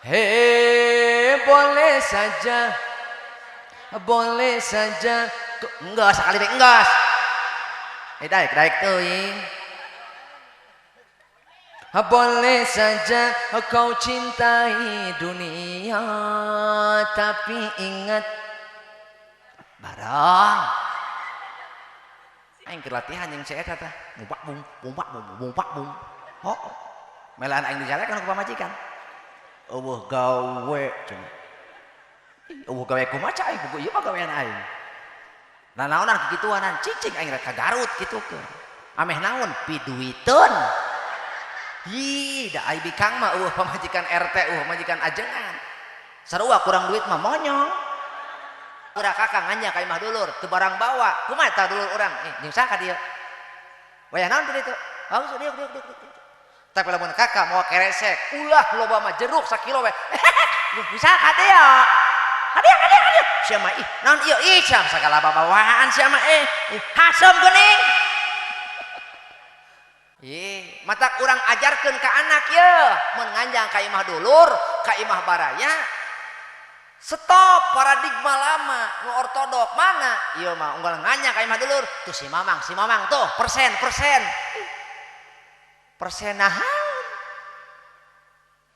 Hei, boleh saja. Enggak sekali baik enggak. Daik teuing. Boleh saja kau cintai dunia, tapi ingat barang. Aing keur latihan yang saya kata, bumpak bum. Oh, melaan aing dijalekan ku pamajikan. Eueuh gawe cenah. Eueuh gawe kumaha aing buku ieu mah gawean aing. Nah naonan kikituanan cicing aing rek ka Garut kitu ke. Ameh naon piduiteun. Hi, da ai bikang mah eueuh pamajikan RT, pamajikan ajengan. Sarua kurang duit mah monyong. Udah kakak nganya ka imah dulur teu barang bawa. Kumaha tah dulur urang? Jeung saha ka dieu? Wayah naon teh ditu? Oh, diuk. Tapi lamun kakak mau keresek, ulah loba mah jeruk sakilo we. Bisa ka dieu? Hadiah. Sia mah ih, naon ieu? Ih, sia sagala babawaan sia mah hasem geuning. Mata urang ajarkeun ka anak ye, mun nganjang ka imah dulur, ka imah baraya. Stop paradigma lama nu ortodok mana? Ieu mah unggal nganjang ka imah dulur, tuh si mamang tuh persen. Persen nahan.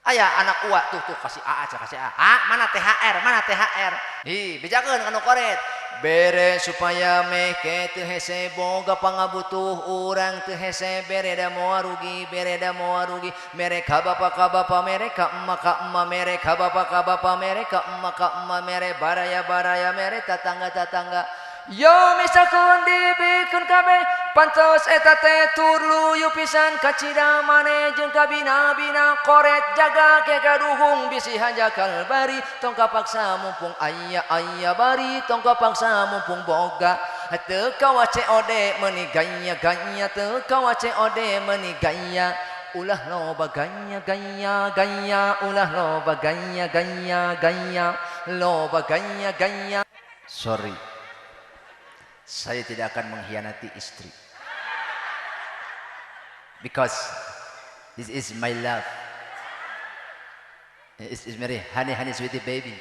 Aya anak uwa tuh kasih A aja kasih A. Mana THR? Hi, bejakeun anu koret. Bere supaya meke teu hese boga pangabutuh urang teu hese bereda moal rugi mereka bapa mereka emak ka emak mereka bapa mereka emak ka emak mere baraya mere tatangga yo misalkan dibikeun kabeh pantos eta teh turluyu pisan ka cida mane jeung ka bina-bina koret jaga ke kaduhung bisi hanjakal bari tong kapaksa mumpung aya bari tong kapaksa mumpung boga teu kawa COD meuni gaya teu kawa COD meuni gaya ulah loba gaya ulah loba gaya loba gaya. Sorry, saya tidak akan mengkhianati istri because this is my love. This is very honey sweetie baby.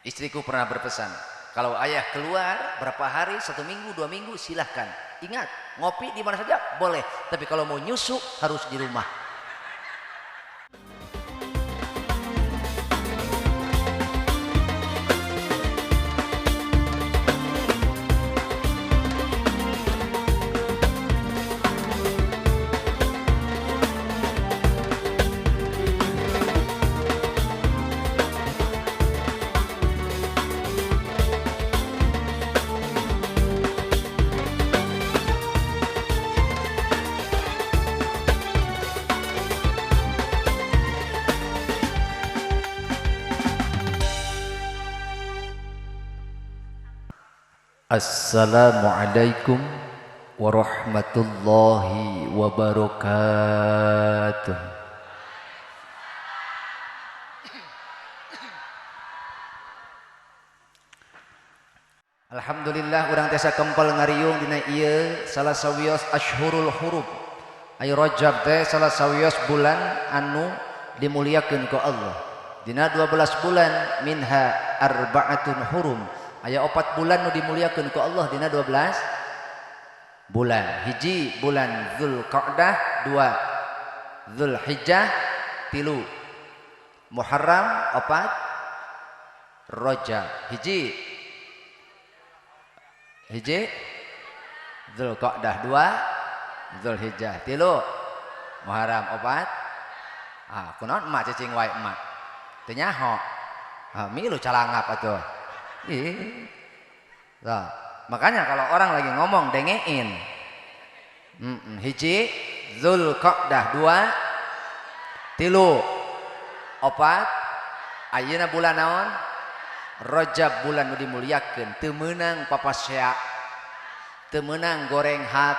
Istriku pernah berpesan, kalau ayah keluar berapa hari, 1 minggu 2 minggu silahkan, ingat ngopi di mana saja boleh, tapi kalau mau nyusu harus di rumah. Assalamualaikum warahmatullahi wabarakatuh. Alhamdulillah urang teh sakempel ngariung dina ieu salah sawios asyhurul hurum. Aya Rajab teh salah sawios bulan anu dimuliakeun ku Allah. Dina 12 bulan minha arba'atun hurum. Aya 4 bulan nu dimuliakeun ku Allah dina 12 bulan. Hiji bulan Zulqa'dah, 2 Zulhijjah, 3 Muharram, 4 Rajab. Hiji Zulqa'dah, 2 Zulhijjah, 3 Muharram, 4 kunaon emak cicing wae emak teu nyaho. Milu calangap atuh. Nah, makanya kalau orang lagi ngomong dengein. Hiji Zulqa'dah, 2 3 4 ayeuna bulan naon? Rajab, bulan nu dimuliakeun. Teu meunang papasya, teu meunang goreng hat,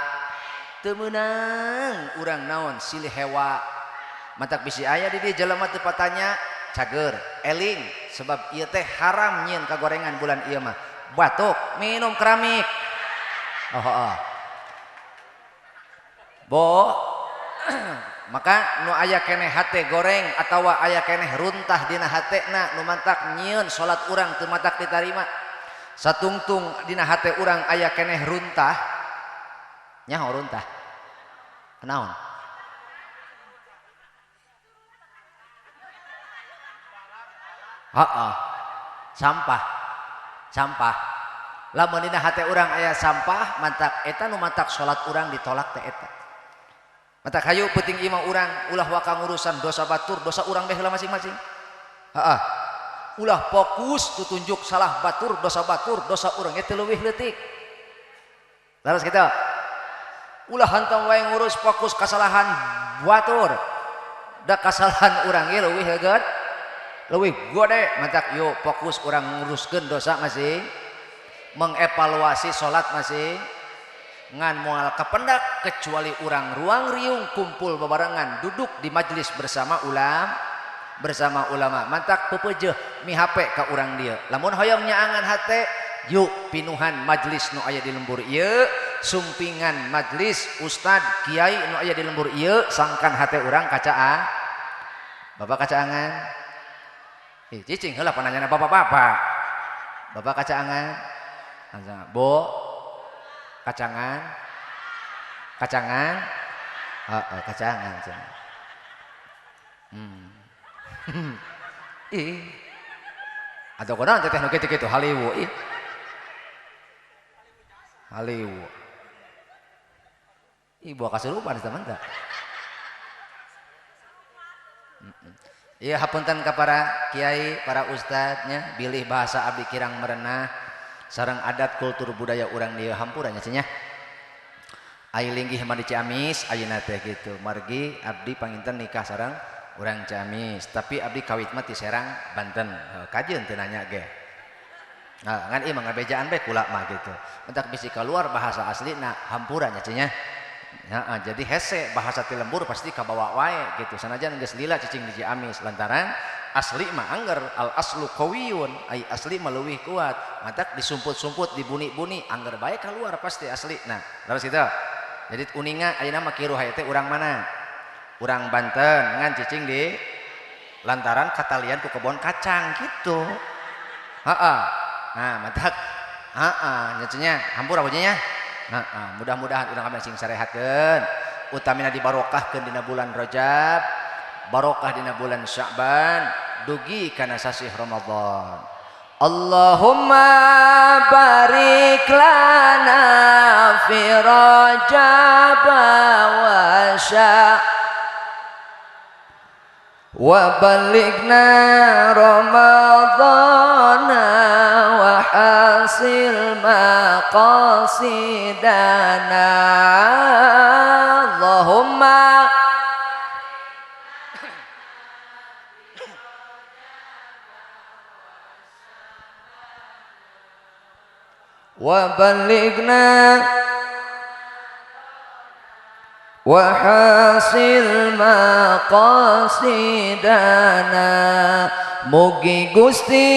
teu meunang urang naon silih hewa. Matak bisi aya di dieu jelema teu patanya cager eling sebab ieu teh haram nyieun kagorengan bulan ieu mah. Batuk minum keramik. Bo maka nu aya keneh hate goreng atawa aya keneh runtah dina hatena nu mantak nyieun salat urang teu matak ditarima satungtung dina hate urang aya keneh runtah nyaho runtah naon sampah lamun dina hate urang aya sampah mantak eta nu mantak salat urang ditolak teh eta mantak hayu peuting imam urang ulah waka ngurusan dosa batur dosa urang bae heula masing-masing ulah fokus tutunjuk salah batur dosa urang teh leuwih leutik laras kita ulah hantong wae ngurus fokus kesalahan batur da kasalahan urang ge leuwih heugeut leuwih gede mantak yuk fokus urang nguruskeun dosa masing mengevaluasi sholat masih ngan moal kapendak kecuali urang ruang riung kumpul bebarengan duduk di majelis bersama ulama mantak pepeujeuh mihape ka urang dieu lamun hoyong nyaangan hate yuk pinuhan majelis nu aya di lembur ieu sumpingan majelis ustad kiai nu aya di lembur ieu sangkan hate urang kacaan bapak kacaangan cicing heula pananyana bapak-bapak kacaangan Bo kacangan kacangan atau kunaon teh nu kitu-kitu haliwu buah kasurupan teman teh iya hapunten ka para kiai para ustadznya bilih bahasa abdi kirang merenah sareng adat kultur budaya urang dieu hampuranya cenah ai linggih mah di Ciamis ayeuna teh kitu margi abdi panginten nikah sareng urang Ciamis tapi abdi kawit mah ti Serang Banten kajeun teu nanya ge ngan ieu mah ngabejaan bae kula mah gitu mentak bisi keluar bahasa aslina hampuranya cenah jadi hese bahasa ti lembur pasti kabawa wae gitu sanajan geus lila cicing di Ciamis lantaran asli mah angger al aslu qawiyun ai asli mah leuwih kuat matak disumput-sumput dibuni-buni angger bae keluar pasti asli nah terus itu jadi uninga ayeuna mah kieu haye teh urang mana urang Banten ngan cicing di lantaran katalian ku kebon kacang gitu nah matak nya cenah hampura nya mudah-mudahan urang abdi sing sarehatkeun utamina dibarokahkeun dina bulan Rajab barokah dina bulan Sya'ban dugi kana sasih Ramadan Allahumma barik lana fi Rajab wa wa balighna Ramadan wa hasil maqasidana Allahumma wa balighna wa hasil maqasidana mugi Gusti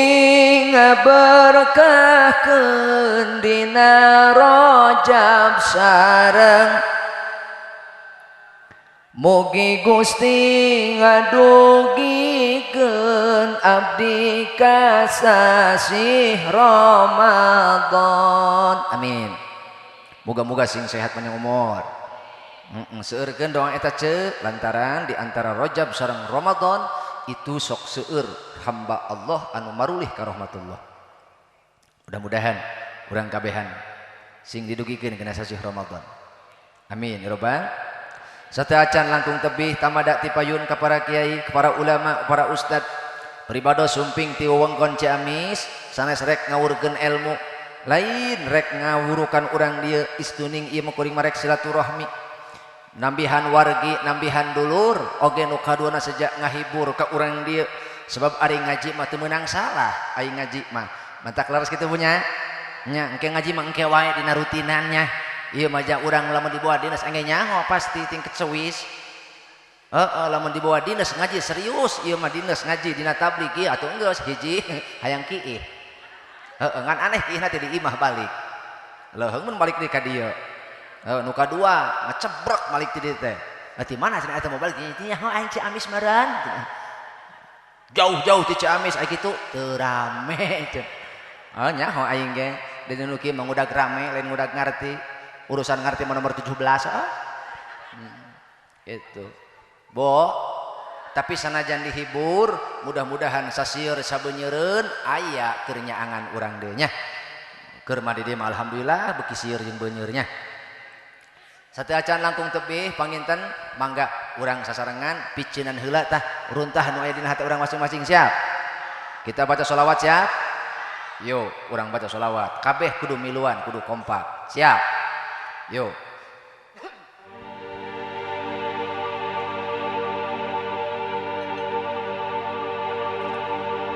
ngaberkahkeun dina Rajab sareng mugi Gusti ngadugikeun abdi ka sasih Ramadan amin moga-moga sing sehat panjang umur seueurkeun doa eta ceuk lantaran di antara Rajab sareng Ramadan itu sok seueur hamba Allah anu marulih ka rahmatullah mudah-mudahan urang kabehan sing didugikeun kana sasih Ramadan amin ya rabbal sateuacan langkung tebih tamada ti payun ka para kiai ka para ulama para ustad pribado sumping ti wewengkon Ciamis sanes rek ngawurkeun ilmu lain rek ngawurukan urang dieu istuning ieu mah kuring marek silaturahmi nambihan wargi nambihan dulur oge nu kaduana sejak ngahibur ka urang dieu sebab ari ngaji mah teu meunang salah ai ngaji mah mantak laras kitu punya nya engke ngaji mah engke wae dina rutinannya ieu mah ja urang lamun dibawa dinas engke nyaho pasti tingkat sewis lamun dibawa dinas ngaji serius ieu mah dinas ngaji dina tabligh ieu atuh geus hiji hayang kiih ngan aneh kiihna teh di imah balik leuheung mun balik di ka dieu nu kadua ngecebrek balik ti dieu teh Nanti mana cenah eta mobil nya ho aing Ciamis meureun. Jauh-jauh ti Ciamis aya kitu teu rame cenah. Oh nya ho aing ge deui nu kieu ngudag rame lain ngudag ngarti. Urusan ngarti nomor 17 Itu. Bo, tapi sanajan dihibur, mudah-mudahan sasieur sabeunyereun aya keur nyaangan urang deui nya. Keur mah di dieu alhamdulillah beuki sieur jeung beunyeurnya. Satu acan langkung tebih panginten mangga urang sasarengan picinan heula tah runtah nu aya dina hati urang masing-masing siap. Kita baca sholawat siap. Yo, urang baca sholawat. Kabeh kudu miluan, kudu kompak. Siap. Yo.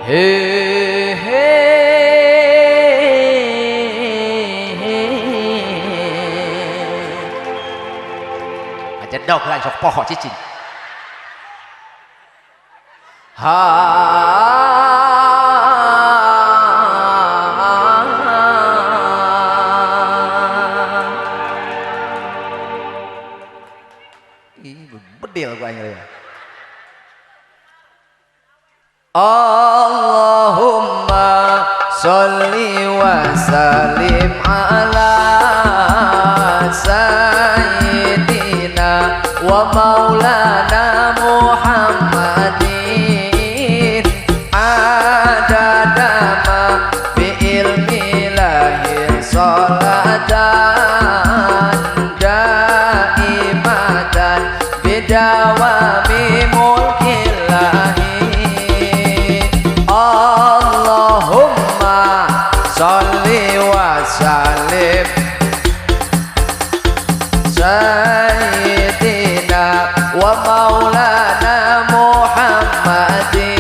He he jedok lah sok poho cicing bedil gua akhirnya Allahumma sholli wa sallim ala sayyidina wa maulana Muhammadin adada ma bi ilmi lahir salatan daimatan bidawami mulkillahi Allahumma sholli wa sallim sayyidina wa maulana Muhammadin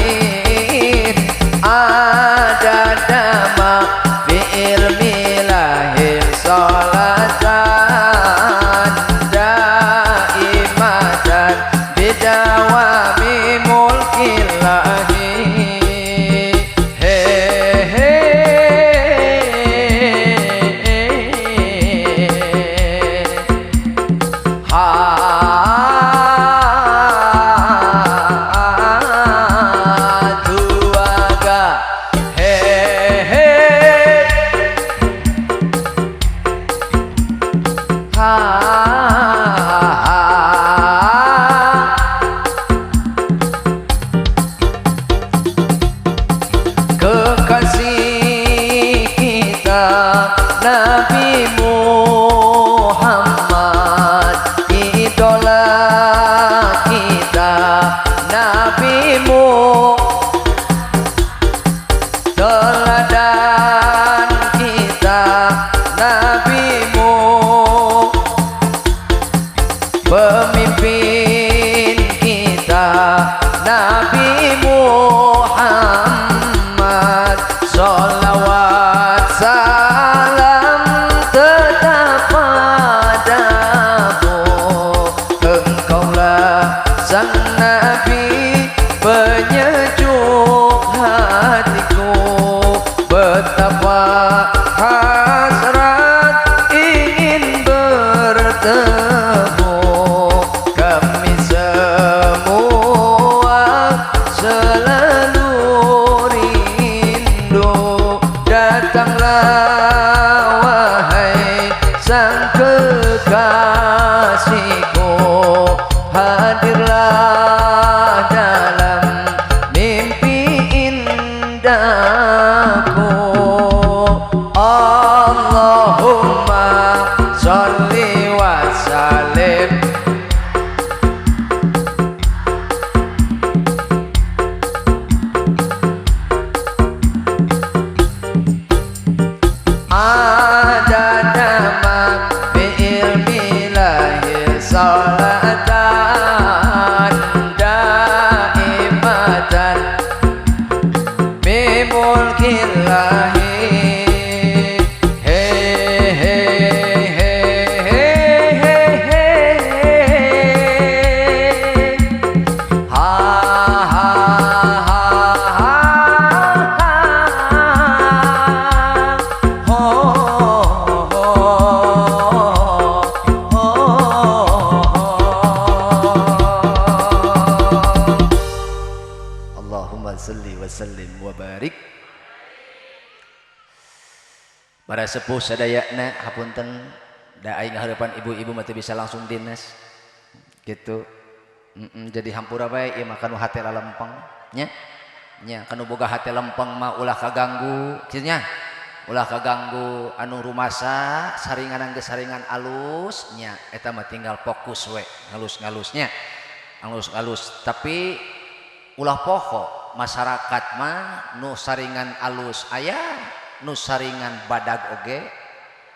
adada ma fi ilmi lahir salatan daimatan bidawami mulkillahi Nabi Muhammad idola kita Nabimu teladan kita Nabimu pemimpin kita Nabi Muhammad sholawat salam tetap padamu engkaulah sang Nabi penyejuk hatiku betapa hasrat ingin bertemu kami semua selalu rindu datanglah wahai sang kekasihku hadirlah dalam mimpi indahku Allahumma sholli wa sallim adada ma bi ilmi lahir salatan daimatan bi mulki Allahumma salli wa sallim wa barik. Para sepuh sadayana hapunten da aing harapan ibu-ibu mah teu bisa langsung dinas gitu. Jadi hampura bae ieu mah kanu hate lalempeng nya. Nya kanu boga hate lempeng mah ulah kaganggu kieu nya. Ulah kaganggu anu rumasa saringan geus saringan alus nya eta mah tinggal fokus we ngalus-ngalusnya. Alus-alus tapi ulah poho masyarakat mah nu saringan alus aya nu saringan badag oge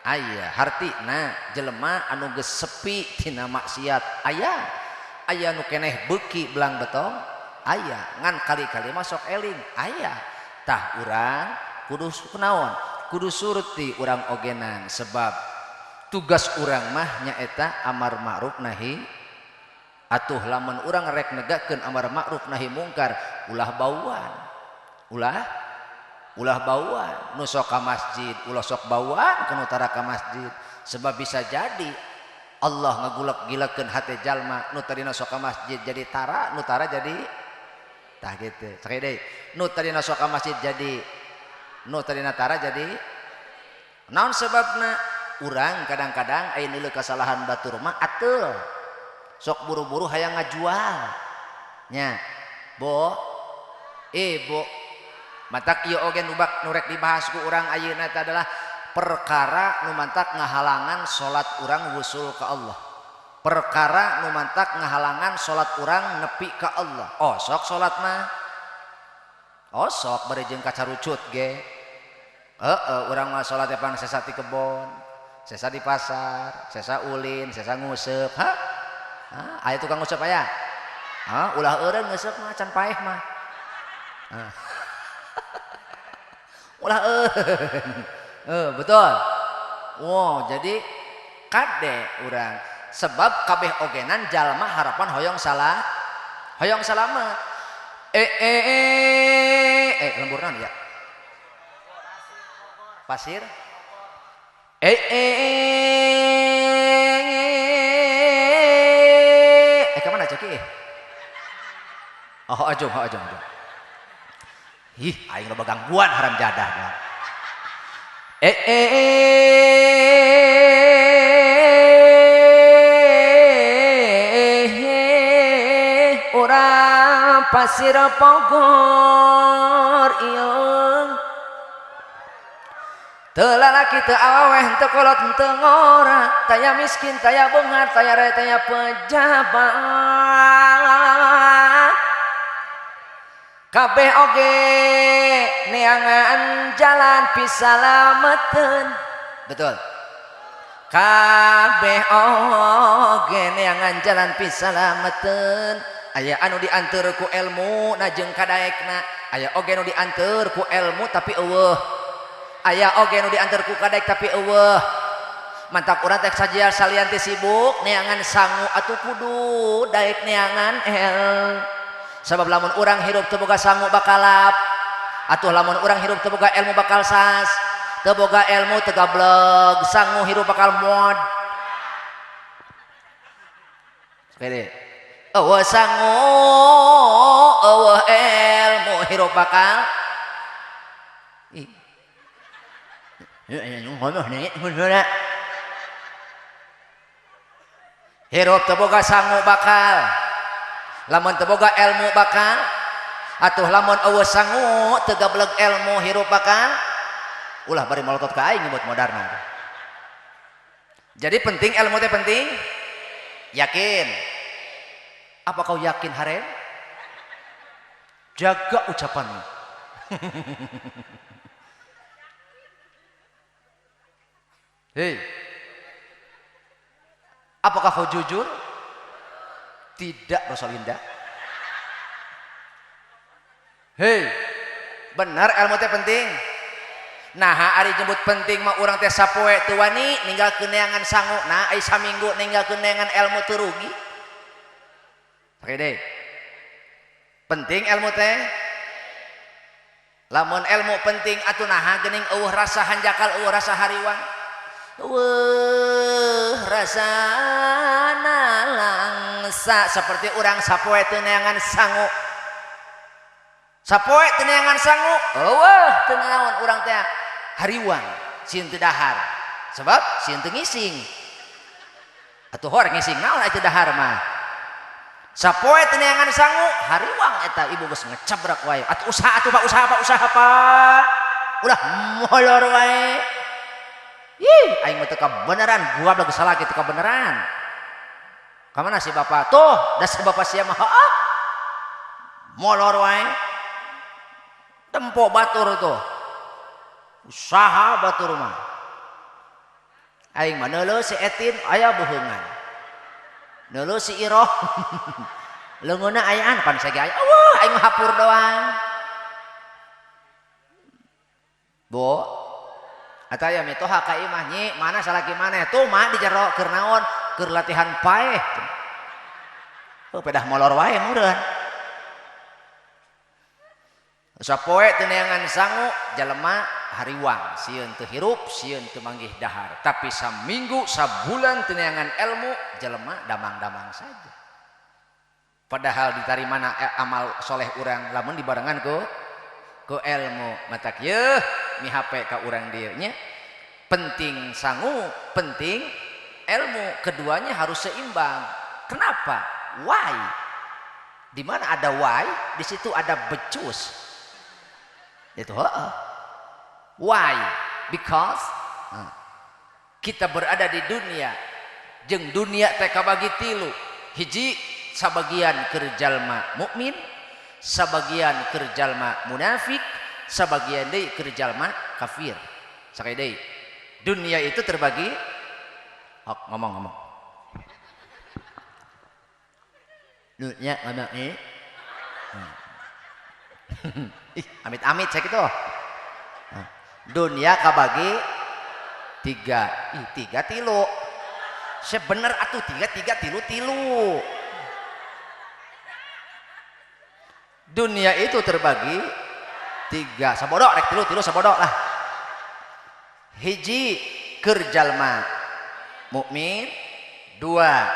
aya hartina jelema anu geus sepi tina maksiat aya nu keneh beuki belang betong aya ngan kali-kali masuk eling aya tah urang kudu kunaon kudu surti urang ogenan sebab tugas urang mah nyaeta amar ma'ruf nahi atuh lamun urang rek negakeun amar ma'ruf nahi mungkar ulah bauan ulah bauan nu sok ka masjid ulah sok bauan kana tara ka masjid sebab bisa jadi Allah ngagulak-gilakeun hate jalma nu tadina sok ka masjid jadi tara nu tara jadi tah kitu sakit deui nu tadina sok ka masjid jadi nu tadina tara jadi naon sebabna urang kadang-kadang aya nu kesalahan batur mah atul sok buru-buru hayang ngajual nya bo matak ieu oge nu rek dibahas ku urang ayeuna teh adalah perkara nu mantak ngahalangan salat urang wusul ka Allah. Perkara nu mantak ngahalangan salat urang nepi ka Allah. Oh, sok salat mah. Oh, sok bari jeung kacarucut ge. Urang mah salat teh pang sesa di kebon, sesa di pasar, sesa ulin, sesa nguseup. Aya tukang nguseup aya? Ulah eureun nguseup mah can paeh mah. Ulah betul. Wow, jadi kade urang sebab kabeh ogenan jalma harapan hoyong salama. Lembur naon ya? Pasir. Ka mana ceki? Oh, ajong. Ih, aing loba gangguan haram jadah. Urang pasir Bogor ieu. Teu lalaki teu aweh teu kolot teu ngora, taya miskin taya beungar taya raya taya pejabat. Kabeh oge neangan jalan pisalameteun. Betul. Kabeh oge neangan jalan pisalameteun. Aya anu dianteur ku ilmu na jeung kadaekna, aya oge nu dianteur ku ilmu tapi eueuh. Aya oge nu dianteur ku kadaek tapi eueuh. Mantak urang teh sajiar salian teh sibuk neangan sangu atuh kudu daek neangan Sabab lamun urang hirup teu boga sangu bakalap, atuh lamun urang hirup teu boga ilmu bakal sas, teu boga ilmu teu gablog, sangu hirup bakal mod. Sekali. Eueuh sangu, eueuh ilmu hirup bakal hirup teu boga sangu bakal lamun teu boga ilmu bakal atuh lamun eueuh sangu teu gablog ilmu hirup bakal ulah bari molotot ka aing buat modalna. Jadi penting ilmu teh penting. Yakin? Apa kau yakin haren? Jaga ucapanmu. Hei. Apakah kau jujur? Tidak, Rosalinda. Hei, benar ilmu teh penting. Nah, ari jemput penting mah urang teh sapoe teu wani ninggalkeun neangan sangu. Nah, ai saminggu ninggalkeun neangan ilmu teu rugi. Oke deh. Penting ilmu teh. Lamun ilmu penting atuh naha geuning eueuh rasa hanjakal, eueuh rasa hariwang. Rasa langsa seperti orang sapoe teu neangan sangu. sapoe teu neangan sangu eueuh teu naon urang teh hariwang sieun teu dahar sebab sieun teu ngising atuh hor ngising naon atuh dahar mah sapoe teu neangan sangu hariwang eta ibu geus ngecabrak wae atuh usaha atuh Pak usaha Pak ulah molor wae ih aing mah teu kabeneran gua geus salah kitu kabeneran kamana si bapak tuh dasar bapak sia mah heeh molor wae tempo batur tuh usaha batur mah aing mah neuleuh si Etin aya beheungan neuleuh si Iroh leungeunna ayaan pan sage aya eueuh aing mah hapur doang bo eta aya mitoha ka imah nyi mana salaki maneh tuh mah di jero keur naon keur latihan paeh pedah molor wae meureun sapoe teu neangan sangu jalema hariwang sieun teu hirup sieun teu manggih dahar tapi saminggu sabulan teu neangan ilmu jalema damang-damang saja padahal ditarimana amal soleh urang lamun dibarengan ku ilmu matak yeuh mihape ka urang dieu nya penting sangu penting ilmu keduanya harus seimbang kenapa why di mana ada why di situ ada becus itu why because kita berada di dunia jeung dunia teh kabagi tilu hiji sabagian keur jalma mukmin sabagian keur jalma munafik sabagian deui keur jalma kafir sakali deui dunia itu terbagi ngomong dunia ngomong amit-amit saya gitu dunia kabagi tiga tilu sebener atuh tiga tilu dunia itu terbagi tiga sabodok rek tilu sabodok lah hiji keur jalma mukmin dua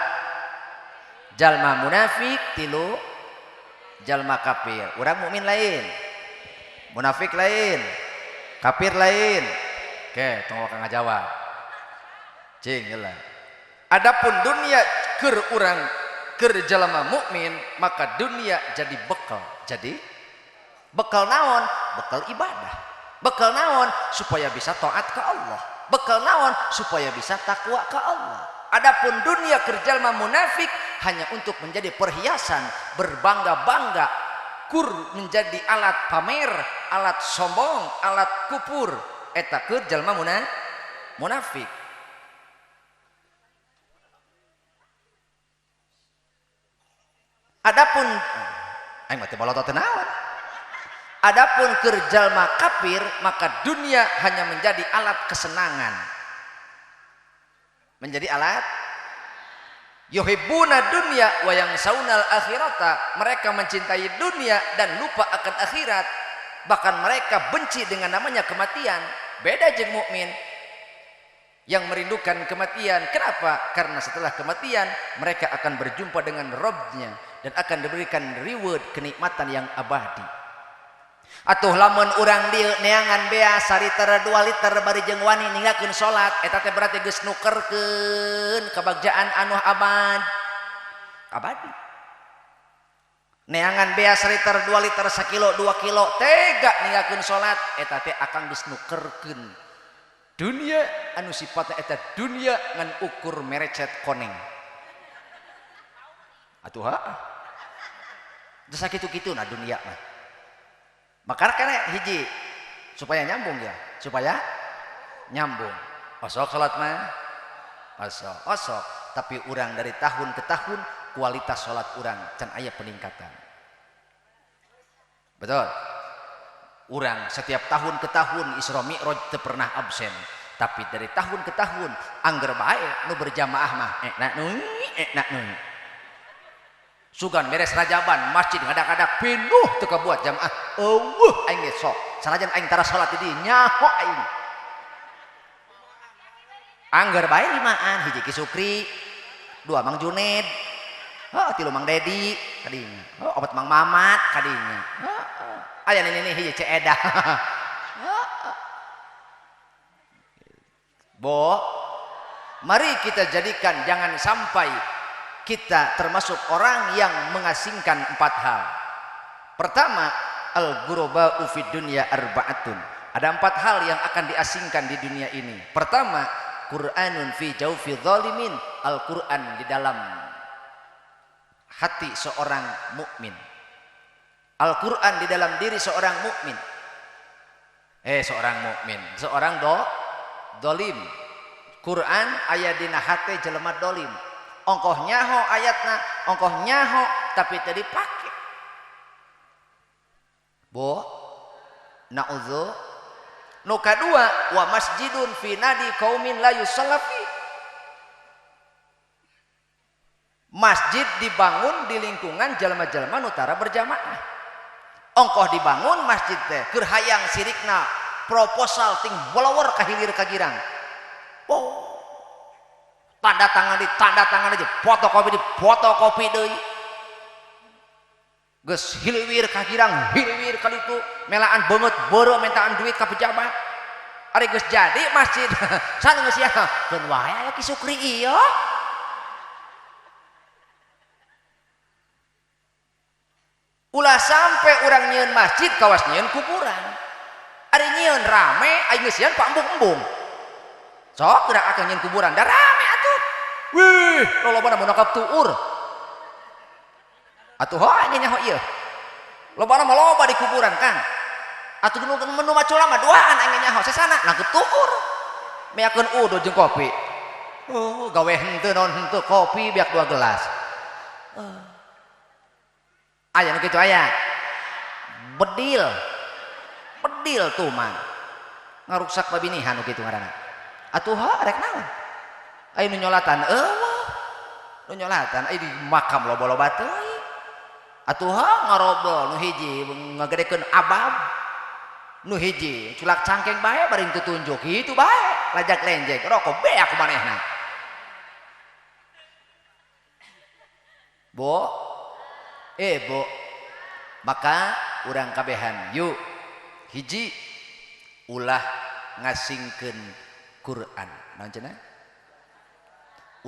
jalma munafik tilu jalma kafir urang mukmin lain munafik lain kafir lain oke tong wakang ngajawab cing heula adapun dunia keur urang keur jalma mukmin maka dunia jadi bekal naon bekal ibadah bekal naon supaya bisa taat ke Allah bekal naon supaya bisa takwa ke Allah adapun dunia keur jalma munafik hanya untuk menjadi perhiasan berbangga-bangga kur menjadi alat pamer alat sombong alat kupur eta keur jalma munafik adapun aing mah teu balotot teu naon adapun keur jalma kafir maka dunia hanya menjadi alat kesenangan menjadi alat yuhibbuna dunya wa yansawna akhirata mereka mencintai dunia dan lupa akan akhirat bahkan mereka benci dengan namanya kematian beda jeung mukmin yang merindukan kematian kenapa karena setelah kematian mereka akan berjumpa dengan Rabbnya dan akan diberikan reward kenikmatan yang abadi atuh lamun urang dieu neangan bea sariter 2 liter bari jeung wani ninggalkeun salat eta teh berarti geus nukerkeun kabagjaan anu abadi neangan bea sariter 2 liter sakilo 2 kilo tega ninggalkeun salat eta teh akang geus nukerkeun dunia anu sifatna eta dunia ngan ukur merecet koneng atuh geus sakitu-kituna dunia mah makanya kene hiji supaya nyambung ya supaya nyambung osok salat mah osok tapi urang dari tahun ke tahun kualitas salat urang can aya peningkatan betul urang setiap tahun ke tahun Isra Mi'raj teu pernah absen tapi dari tahun ke tahun angger bae nu berjamaah mah ekna nu sugan beres rajaban masjid ngadak-ngadak penuh teu kabuat jamaah aing ge sok sanajan aing tara salat di dieu nyaho aing angger bae limaan hiji Ki Sukri dua Mang Juned tilu Mang Dedi kadinya opat Mang Mamat kadinya aya ini hiji ceedah. Bo, mari kita jadikan jangan sampai kita termasuk orang yang mengasingkan 4 hal. Pertama, al-ghuraba'u fid dunya arba'atun. Ada 4 hal yang akan diasingkan di dunia ini. Pertama, Qur'anun fi jawfi zalimin, Al-Qur'an di dalam hati seorang mukmin. Al-Qur'an di dalam diri seorang mukmin. Seorang dolim. Quran aya dina hate jelema dolim. Ongkoh nyaho ayatna, ongkoh nyaho tapi tadi pake. Bo, na'udzu. Nu kadua, wa masjidun fi nadi qaumin la yusallafi. Masjid dibangun di lingkungan jelema-jelema nutara berjamaah. Ongkoh dibangun masjid teh keur hayang sirikna proposal ting bolawar ka hilir ka girang. Oh, tanda tangan aja, fotokopi deui. Geus hilwir ka girang, hilwir kali itu melaan beungeut beureu mentaan duit ka pejabat. Ari geus jadi masjid, sana geus ya, keun wae aya Ki Sukri ieu. Ulah sampai urang nyieun masjid kawas nyieun kuburan. Ari nyieun rame, aya geus sieun pambung-embung. Sok gerak akan nyin kuburan, dah rame atuh. Wih, lolobana mun nakap tuur. Atuh hoa nya ho ieu. Lobana mah loba di kuburan kan. Atuh menu macul mah duaan aya nya ho sesana nangkep tuur. Meakeun udo jeung kopi. Oh, gawe henteu naon henteu kopi biak 2 gelas. Aya nu kitu aya. Bedil tuh mah. Ngaruksak babinihan nu kitu ngaranna. Atuh rek naon aya nu nyolatan nu nyolatan aya di makam loba-loba teuing atuh ngarobrol nu hiji ngagedekeun abab nu hiji culak cangkeng bae bari teu tunjuk kitu bae lajak lenjek rokok beak kumanehna. Bo maka urang kabehan yuk hiji ulah ngasingkeun Quran, naon cenah?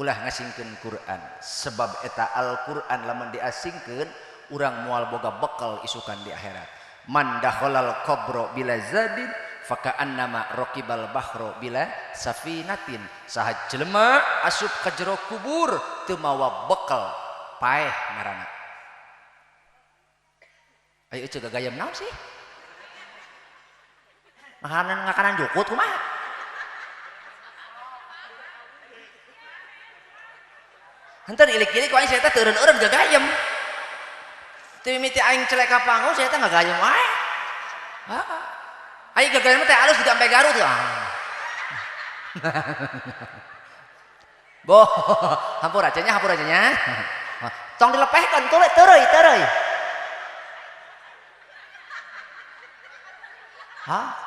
Ulah ngasingkeun Quran, sebab eta Al-Quran lamun diasingkeun urang moal boga bekal isukan di akhirat. Man dakhalal qabra bila zadin faka'annama raqibal bahra bila safinatin. Saha jelema asup ka jero kubur teu mawa bekal paeh ngaranna. Ayo ceuk gagayam naon sih? Ngakanan jukut kumaha? Henteu ilik-ilik wae saya teh teu eureun gagayem. Teu mimiti aing celek ka panggung saya teh gagayem wae. Heeh. Aing gagayem teh alus juga sampai Garut tuh. Boh, hampur aja nya. Tong dilepehkeun teureui. Hah?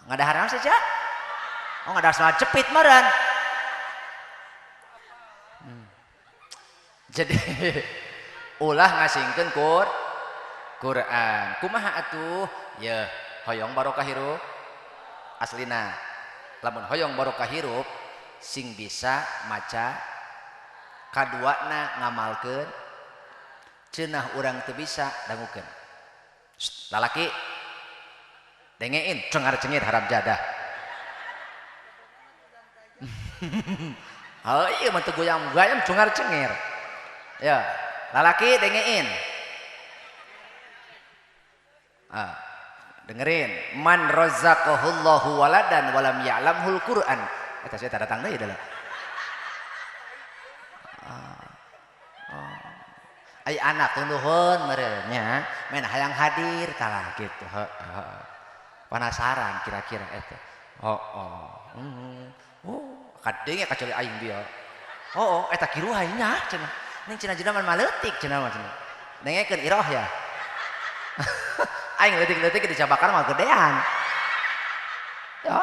Nggak ada haram saja. Oh, nggak ada salah jepit meren. Jadi ulah ngasingkeun Quran. Kumaha atuh? Ya, hoyong barokah hirup. Aslina, lamun hoyong barokah hirup sing bisa maca kaduana ngamalkeun. Ceunah urang teu bisa dangukeun. Lalaki dengein cengar-cengir harap jadah. Oh iya mah teu goyang-goyang cengar-cengir. Ya, lalaki dengein. Dengerin, man razaqahullahu waladan walam ya'lamul Qur'an. Eta saya tanda tangga ya adalah. Ai anak nuhun meureun nya, men hayang hadir tah gitu. Penasaran kira-kira eta. Kadenge kaceli aing dia. Eta kiru hayna cenah. Ning cenah jenah maleutik cenah mah cenah. Dengekeun iroh ya. Aing leutik-leutik di cabakar mah gedean. Ya.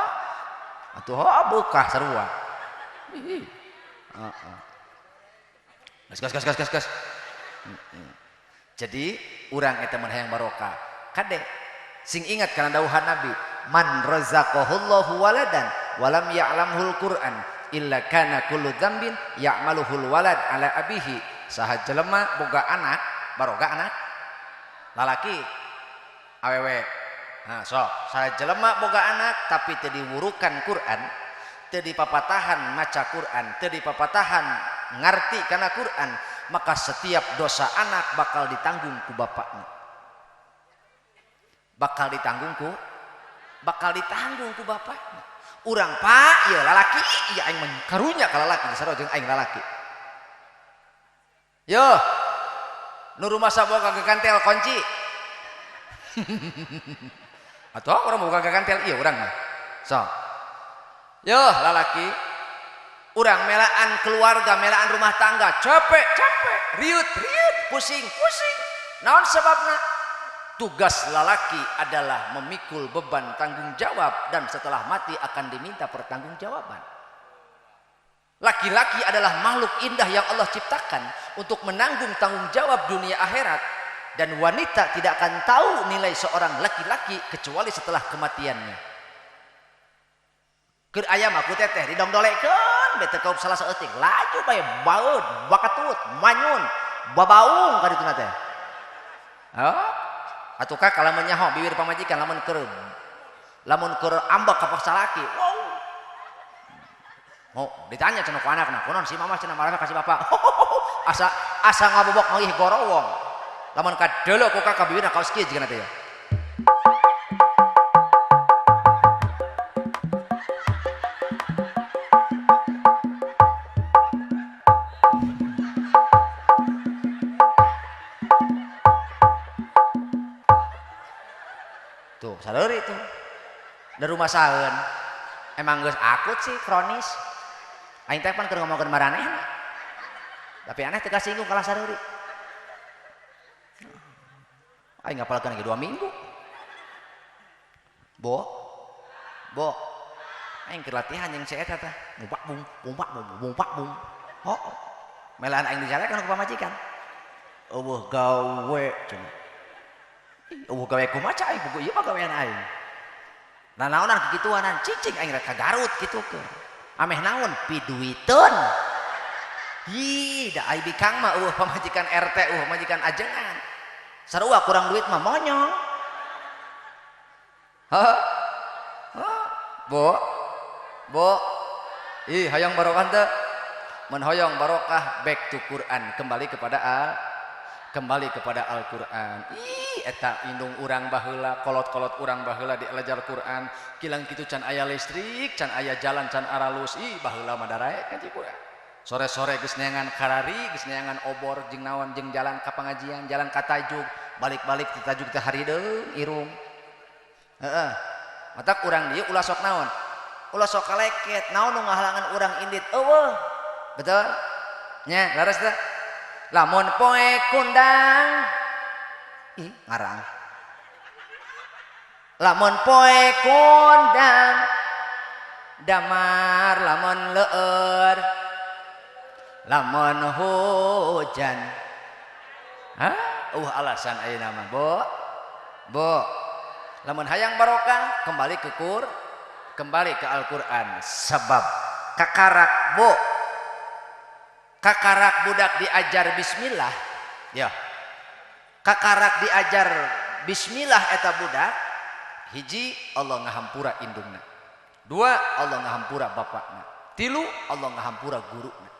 Atuh bekah sarua. Gas. Jadi urang eta mun hayang barokah kade sing ingat kana dawuhan Nabi man razaqahullahu waladan walam ya'lamhul Qur'an illa kana kullu dzambin ya'maluhul walad ala abihi. Saha jelema boga anak baroga anak lalaki awewe. Nah sok saha jelema boga anak tapi teu diwurukan Quran, teu dipapatahan maca Quran, teu dipapatahan ngarti kana Quran, maka setiap dosa anak bakal ditanggung ku bapaknya. Bakal ditanggung ku bapaknya. Urang pak ya lalaki ya aing karunya ka lalaki disaro jeung aing lalaki. Yo nu rumah saboga gagantel kunci. Atuh urang boga gagantel ieu urang mah. So. Yo lalaki urang melaan keluarga, melaan rumah tangga, capek, riut, pusing. Naon sebabna? Tugas lalaki adalah memikul beban tanggung jawab dan setelah mati akan diminta pertanggungjawaban. Laki-laki adalah makhluk indah yang Allah ciptakan untuk menanggung tanggung jawab dunia akhirat, dan wanita tidak akan tahu nilai seorang laki-laki kecuali setelah kematiannya. Keur aya mah ku teteh didongdolekeun bete kaup salah saeutik laju bae baeud bakatut manyun babaung ka dituna teh. Atuh ka kalamun nyaho bibir pamajikan lamun keur ambek ka salaki. Wow. Oh, ditanya cenah ku anakna, kunaon si mama cenah marana ka si bapa. Asa ngabobok ngeuih gorowong. Lamun ka deuleu ku ka bibirna kaos kieu jigana teh. Tuh, sadeuri tuh. Da rumah saeun. Emang geus akut sih kronis. Aing teh pan keur ngomongkeun maranehna. Tapi aneh teu kasinggung kalah sadeuri. Aing ngapalkeun lagi 2 minggu. Bo. Aing keur latihan jeung si eta teh. Bumpak bung. Oh. Melaan aing dijalekan ku pamajikan. Eueuh gawe cenah. Eueuh gawe kumaha aing buku ieu mah gawean aing. Nah naonan kikituanan cicing aing rek ka Garut kitu ke. Ameh naon piduiteun. Hi, da ai bikang mah eueuh pamajikan RT, pamajikan ajengan. Sarua kurang duit mah monyong. Bo. Ih, hayang barokah teu? Mun hoyong barokah back to Quran, kembali kepada Al-Qur'an. Ih, eta indung urang baheula, kolot-kolot urang baheula diajar Quran, kilang kitu can aya listrik, can aya jalan, can aralus. Ih, baheula mah daraek ka Cipura. Sore-sore geus neangan karari, geus neangan obor jeung naon jeung jalan ka pangajian, jalan ka tajuk, balik-balik ti tajuk teh harideung irung. Heeh. Matak urang dieu ulah sok naon? Ulah sok kaleket, naon nu ngahalangan urang indit? Eueuh. Betul? Nya, laras teh? Lamun poe kundang ih ngarang. Lamun poe kundang damar lamun leueur lamun hujan. Alasan ayeuna mah, Bo. Lamun hayang barokah kembali ke Al-Qur'an. Sebab kakarak budak diajar bismillah ya. Kakarak diajar bismillah eta budak, hiji Allah ngahampura indungna, 2 Allah ngahampura bapakna, 3 Allah ngahampura guruna.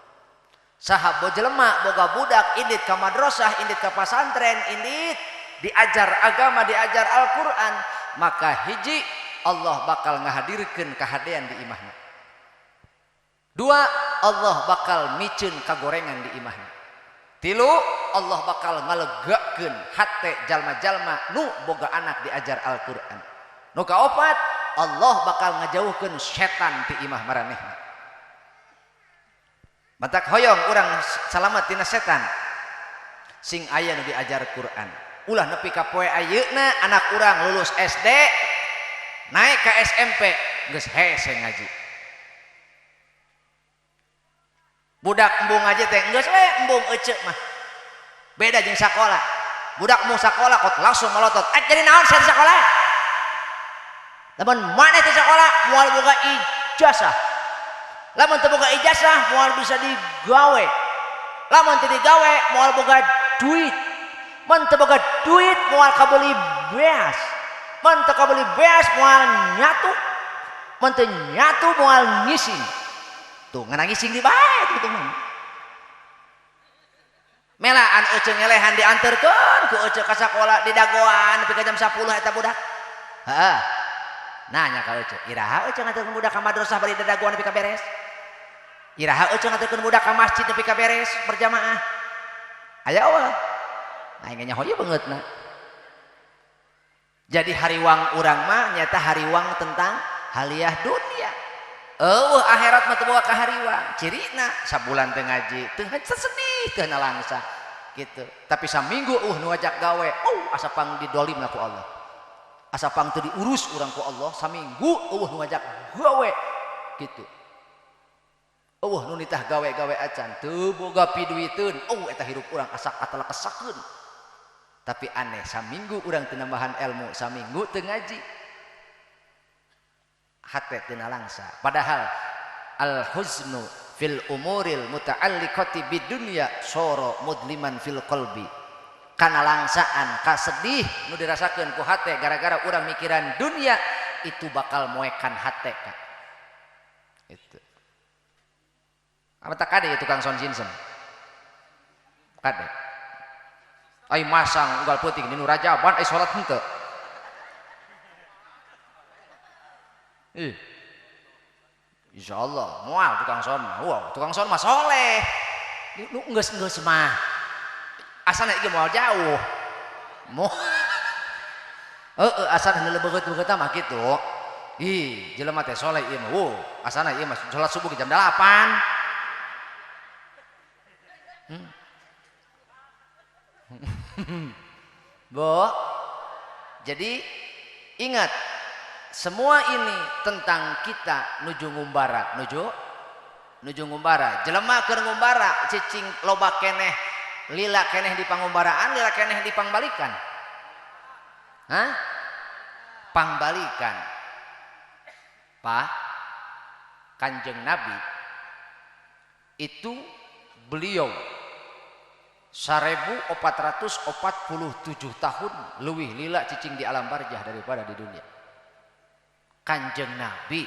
Saha jelema boga budak indit ka madrasah, indit ka pasantren, indit diajar agama, diajar Al-Qur'an, maka hiji Allah bakal ngahadirkeun kahadean di imahna. 2 Allah bakal micun kagorengan di imahna. 3 Allah bakal ngalegakeun hate jalma-jalma nu boga anak diajar Al-Qur'an. Nu kaopat Allah bakal ngajauhkeun setan ti imah maranehna. Matak hoyong urang salamet tina setan sing aya nu diajar Quran. Ulah nepi ka poe ayeuna anak urang lulus SD naik ka SMP geus hese ngaji. budak embung aja teh geus we embung eceuk mah beda jeung sakola budak mau sakola kok langsung melotot jadi naon saya di sakola lamun mana teh sakola moal boga ijazah lamun teu boga ijazah moal bisa digawe lamun teu digawe moal boga duit mun teu boga duit moal kabeli beas mun teu kabeli beas moal nyatu mun teu nyatu moal ngising tuh ngeunang ngising di bae gitu mah melaan eceuk ngelehan dianterkeun ku eceuk ka sakola di dagoan nepi ka jam 10 eta budak heeh nanya ka eceuk iraha eceuk nganterkeun budak ka madrasah bari di dagoan nepi ka beres iraha eceuk nganterkeun budak ka masjid nepi ka beres berjamaah aya eueuh aing nya hoye beungeutna jadi hariwang urang mah nyata hariwang tentang haliah dunia akhirat mah teu boga kahariwang cirina sabulan teu ngaji teu sedih teu nalangsa gitu tapi saminggu nu ajak gawe asa pang didolimna ku Allah asa pang teu diurus urang ku Allah saminggu nu ajak gawe gitu nu nitah gawe-gawe acan teu boga piduiteun eta hirup urang asa atalakesakeun tapi aneh saminggu urang teu nambahan ilmu saminggu teu ngaji hati tina langsa padahal al huznu fil umuril muta'alliqati bidunya soro mudliman fil qalbi kana langsaan kasedih nu dirasakeun ku hate gara-gara urang mikiran dunia itu bakal moekan hate ka itu apa tak kade ya tukang sound system kade ai masang unggal peuting di nu rajaban ai salat henteu insyaallah moal tukang son wow tukang son mah soleh lu geus mah asana ieu moal jauh moal asana heula begeut-begeut mah kitu ih jelema teh soleh ieu mah asana ieu mah salat subuh jam 8 Bo jadi ingat semua ini tentang kita nuju ngumbara nuju ngumbara jelema keur ngumbara cicing loba keneh lila keneh di pangumbaraan lila keneh di pangbalikan pangbalikan Pak Kanjeng Nabi itu beliau 1447 tahun leuwih lila cicing di alam barzah daripada di dunia Kanjeng Nabi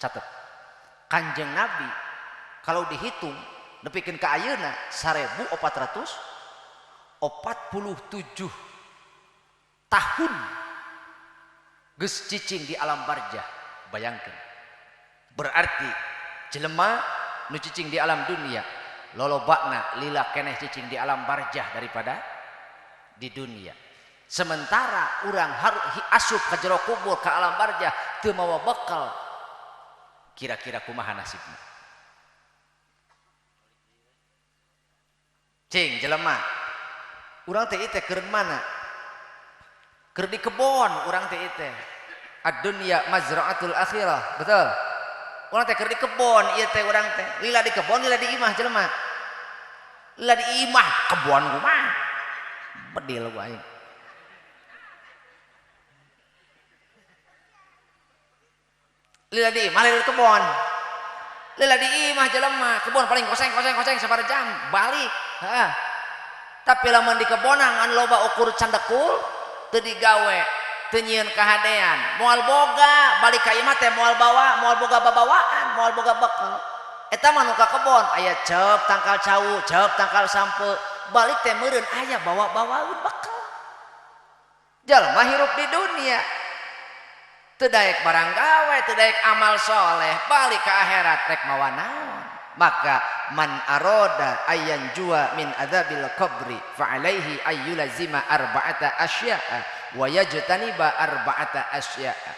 catat Kanjeng Nabi kalau dihitung nepikeun ka ayeuna 1447 tahun geus cicing di alam barzah bayangkeun berarti jelema nu cicing di alam dunia lolobana lila keneh cicing di alam barzah daripada di dunia sementara urang harus asup ka jero kubur ka alam barzah teu mawa bekal kira-kira kumaha nasibna cing jelema urang teh teh keur mana keur di kebon urang teh teh ad-dunya mazra'atul akhirah betul urang teh keur di kebon ieu teh urang teh lila di kebon lila di imah jelema lila di imah kebon kumaha bedil ku aing lila di imah lila di kebon lila di imah jelema kebon paling koseng sabar jam balik tapi lamun di kebonan anu loba ukur candekul teu digawe teu nyieun kahadean moal boga balik ka imah teh moal boga babawaan moal boga bekal eta mah nu ka kebon aya ceup tangkal cau ceup tangkal sampe balik teh meureun aya bawa-bawaeun bekal jalma hirup di dunia teu daek barang gawe teu daek amal soleh balik ke akhirat rek mawa naon maka man aroda ayyan jua min adzabil qabri fa alaihi ayyulazima arba'ata asya'a wa yajtaniba arba'ata asya'a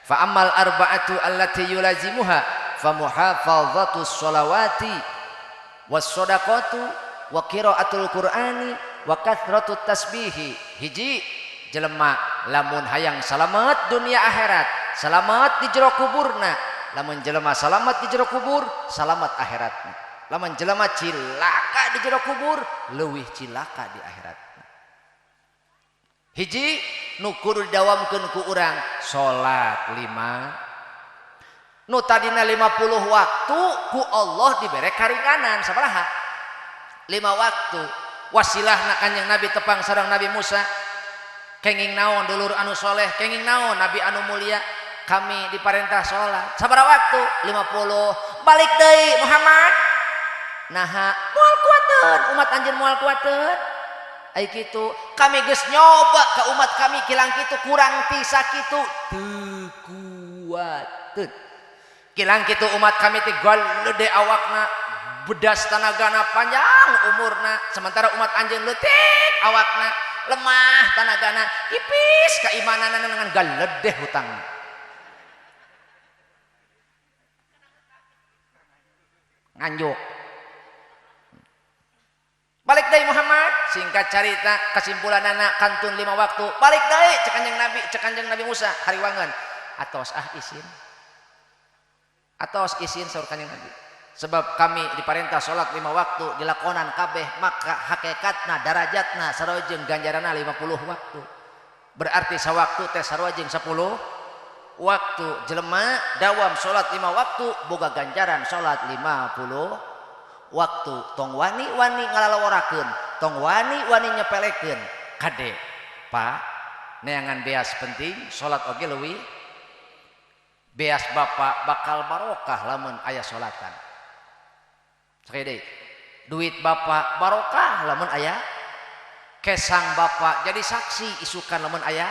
fa ammal arba'atu allati yulazimuha fa muhafazatu sholawati was shadaqatu wa qiraatul qur'ani wa kathratut tasbihi hiji jelema lamun hayang salamet dunia akhirat salamet di jero kuburna lamun jelema salamet di jero kubur salamet akhiratna, lamun jelema cilaka di jero kubur leuwih cilaka di akhiratna. Hiji nu kudu didawamkeun ku urang salat 5, nu tadina 50 waktu ku Allah dibere karinganan sabaraha 5 waktu. Wasilahna Kanjeng Nabi tepang sareng Nabi Musa, kenging naon dulur anu soleh, kenging naon Nabi anu mulia, kami diperintah sholat sabaraha waktu 50. Balik deui Muhammad, naha moal kuateun umat anjeun moal kuateun ai kitu, kami geus nyoba ka umat kami kilang kitu kurang ti sakitu teu kuateun, kilang kitu umat kami teh gallede awakna, bedas tanagana panjang umurna, sementara umat anjeun leutik awakna, lemah tanagana, ipis keimananna dengan galedeh hutangna. Nganjuk balik deui Muhammad, singkat cerita kesimpulanana kantun 5 waktu balik deui cek Kanjeng Nabi Musa hariwangeun atos izin saur Kanjeng Nabi, sebab kami diperintah sholat 5 waktu dilakonan kabeh, maka hakikatna darajatna sarua jeung ganjaranna 50 waktu, berarti sawaktu teh sarua jeung 10 waktu. Jelema dawam sholat 5 waktu boga ganjaran sholat 50 waktu. Tong wani-wani ngalalaworakeun, tong wani-wani nyepelekeun kade Pak neangan beas penting sholat oge leuwih beas bapak bakal barokah lamun aya sholatan. Sakede duit bapak barokah lamun aya, kesang bapak jadi saksi isukan lamun aya,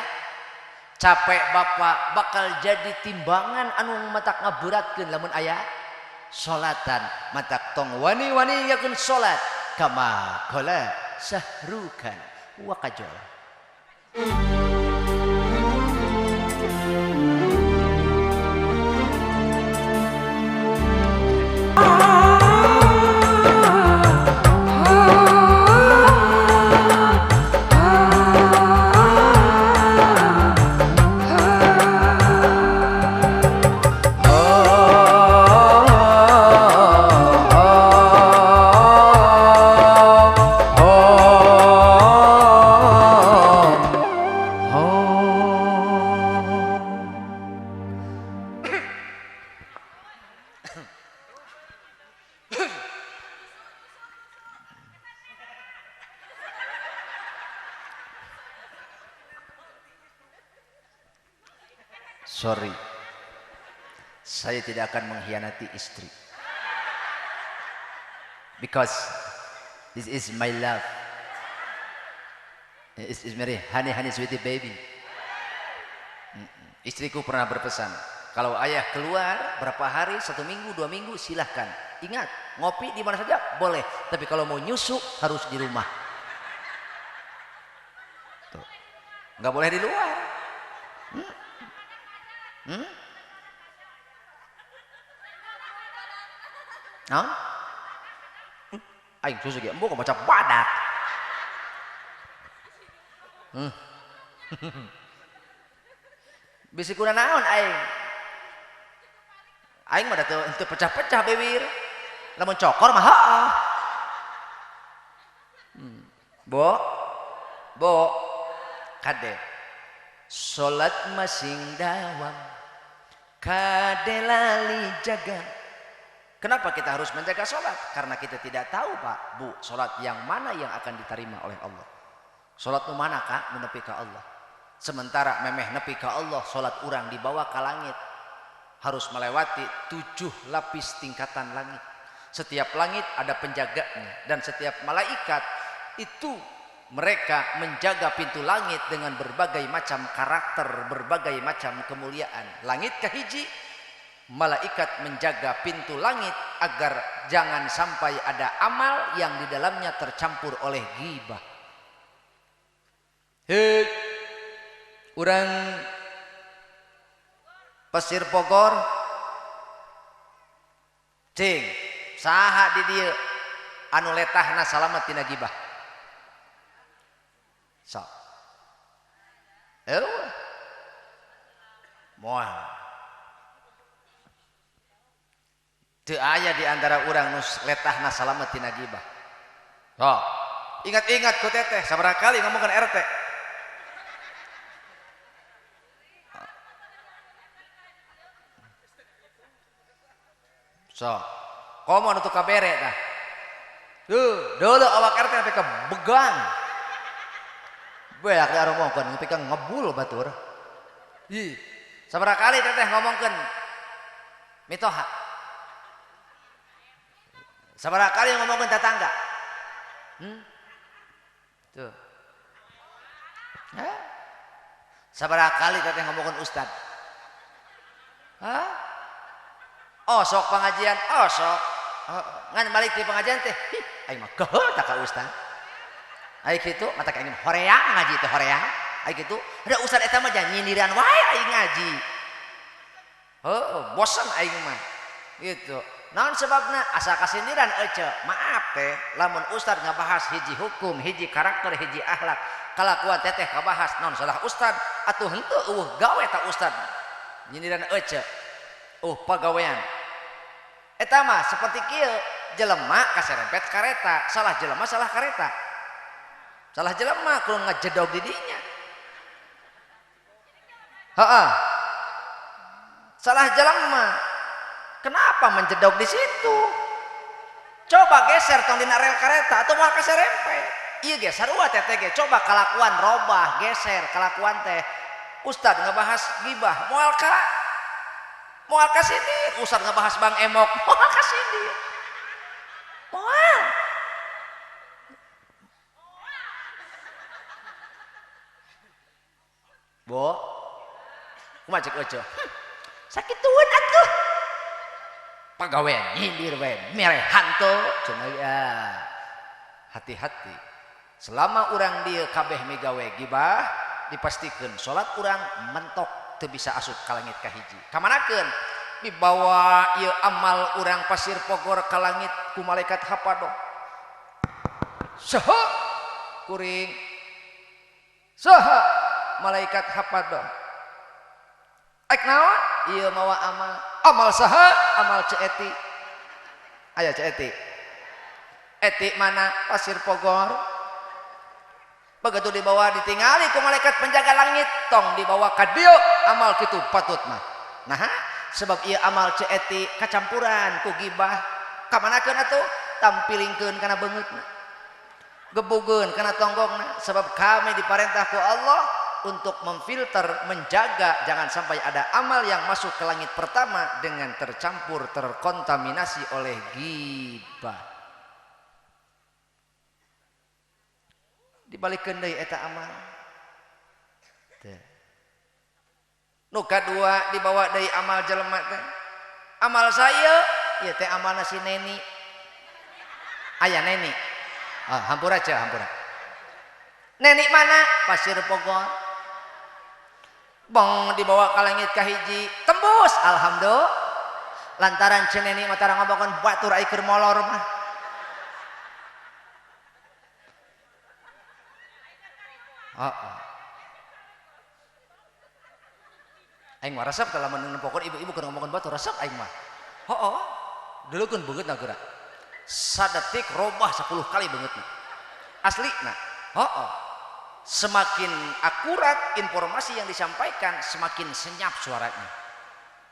capek bapak bakal jadi timbangan anu matak ngaberatkeun lamun aya sholatan. Matak tong wani-wani yakeun sholat kama qala sahrukan wa kajol. Sorry, saya tidak akan mengkhianati istri, because this is my love. It's very honey sweetie baby. Istriku pernah berpesan, kalau ayah keluar berapa hari, 1 minggu 2 minggu silahkan, ingat ngopi di mana saja boleh, tapi kalau mau nyusu harus di rumah. Tuh. Nggak boleh di luar. Naon? Aing susu ge embo kok baca badak. Bisi kuna naon aing? Aing mah da teu pecah-pecah bibir. Lamun cokor mah heuh. Bo kade salat masing dawam kade lali jaga. Kenapa kita harus menjaga sholat? Karena kita tidak tahu Pak Bu, sholat yang mana yang akan diterima oleh Allah. Sholat nu mana Kak? Menepi ke Allah. Sementara memeh nepi ke Allah, sholat urang dibawa ke langit harus melewati 7 lapis tingkatan langit. Setiap langit ada penjaganya, dan setiap malaikat itu mereka menjaga pintu langit dengan berbagai macam karakter, berbagai macam kemuliaan. Langit kahiji, malaikat menjaga pintu langit agar jangan sampai ada amal yang di dalamnya tercampur oleh ghibah. Hei, urang Pasir Bogor, cing, saha di dieu anu letahna salamet tina ghibah? So, moal. teu aya di antara urang nu letahna salamet tina gibah. Oh, ingat-ingat ku teteh sabaraha kali ngomongkeun RT. So, komo nu kabere tah. Dulu awak RT sampai ke begang. Beak da ngomongkeun sampai ke ngebul batur. Ih, sabaraha kali teteh ngomongkeun mitoha. Sabaraha kali ngomongkeun tetangga. Tuh. Hah? Sabaraha kali teteh ngomongkeun ustad. Hah? Oh sok pengajian, oh sok. Ngan balik di pengajian teh, aing mah keheul tak ka ustad. Aing kitu mata ka aing horeang ngaji teh horeang. Aing kitu, ada ustad eta mah jangan nyindiran wae aing ngaji. Bosan aing mah. Gitu. Naon sebabna asa kasindiran ece. Maaf teh, lamun ustad ngabahas hiji hukum, hiji karakter, hiji akhlak, kalakuan teteh kabahas naon salah ustad atuh henteu gawe ta ustad. Nyindiran ece. Pagawean. Eta mah seperti kieu, jelema kaserempet kareta, salah jelema salah kareta. Salah jelema kudu ngajedog di dinya. Heeh. Salah jelema. Kenapa menjedog di situ? Coba geser tong dina rel kareta atau moal kaserempet. Ieu ge sarua teteh ge, coba kalakuan robah, geser kalakuan teh. Ustad ngebahas gibah, moal ka sini, ustad ngebahas Bang Emok, moal ka sini. Moal. Bo. Kumaha cek eueuh. Sakitueun atuh. Pagawean nyindir we, merehan tuh. Cenah ya. Hati-hati. Selama urang dieu kabeh migawe gibah, dipastikeun salat urang mentok teu bisa asup ka langit kahiji. Kamanakeun? Dibawa ieu amal urang pasir pogor ka langit ku malaikat hapadoh. Saha? Kuring. Saha? Malaikat hapadoh. Aik naon? Ieu mawa amal. Amal saha? Amal ceeti. Aya ceeti. Eti mana? Pasir pogor. Begitu dibawa ditingali ku malaikat penjaga langit, tong dibawa ka dieu amal kitu patut mah. Nah, sebab ieu amal ceeti kacampuran ku gibah. Kamanakeun atuh? Tampilingkeun kana beungeutna. Gebugeun kana tonggongna, sebab kami diparentah ku Allah untuk memfilter, menjaga jangan sampai ada amal yang masuk ke langit pertama dengan tercampur, terkontaminasi oleh gibah. Dibalikeun deui eta amal. Teu. Nu kadua dibawa deui amal jelema teh. Amal saya ieu teh amalna si Neni. Aya Neni. Hampura aja, hampura. Neni mana? Pasir Pogor. Bong dibawa ka langit kahiji, tembus alhamdulillah. Lantaran cenah Neni mah tara ngomongkeun batur ai keur molor mah. Aing mah resep kalau menempokon ibu-ibu keur ngomongkeun batur resep aing mah. Dulukeun beungeutna geura. Sadetik robah 10 kali beungeutna. Aslina. Semakin akurat informasi yang disampaikan, semakin senyap suaranya.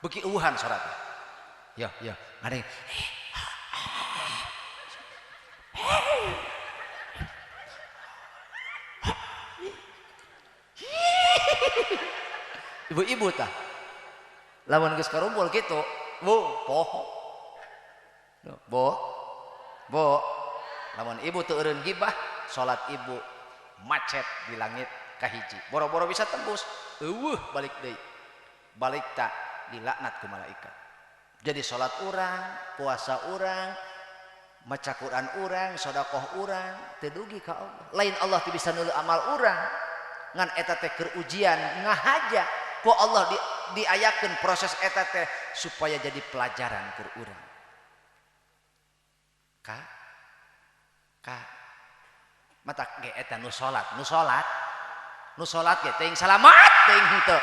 Beuki eueuhan suaranya. Ya, ngadeng. Ibu-ibu tah lamun geus karumpul kitu, poho. Bo. Lamun ibu teu eureun gibah, salat ibu macet di langit kahiji. Boro-boro bisa tembus, balik deui. Balik tak dilaknat ku malaikat. Jadi salat urang, puasa urang, maca Quran urang, sedekah urang teu dugi ka Allah. Lain Allah teu bisa neuleuh amal urang. Ngan eta teh keur ujian ngahaja ku Allah diayakeun proses eta teh supaya jadi pelajaran keur urang. Ka mata ge eta nu salat ge teuing salamat teuing henteu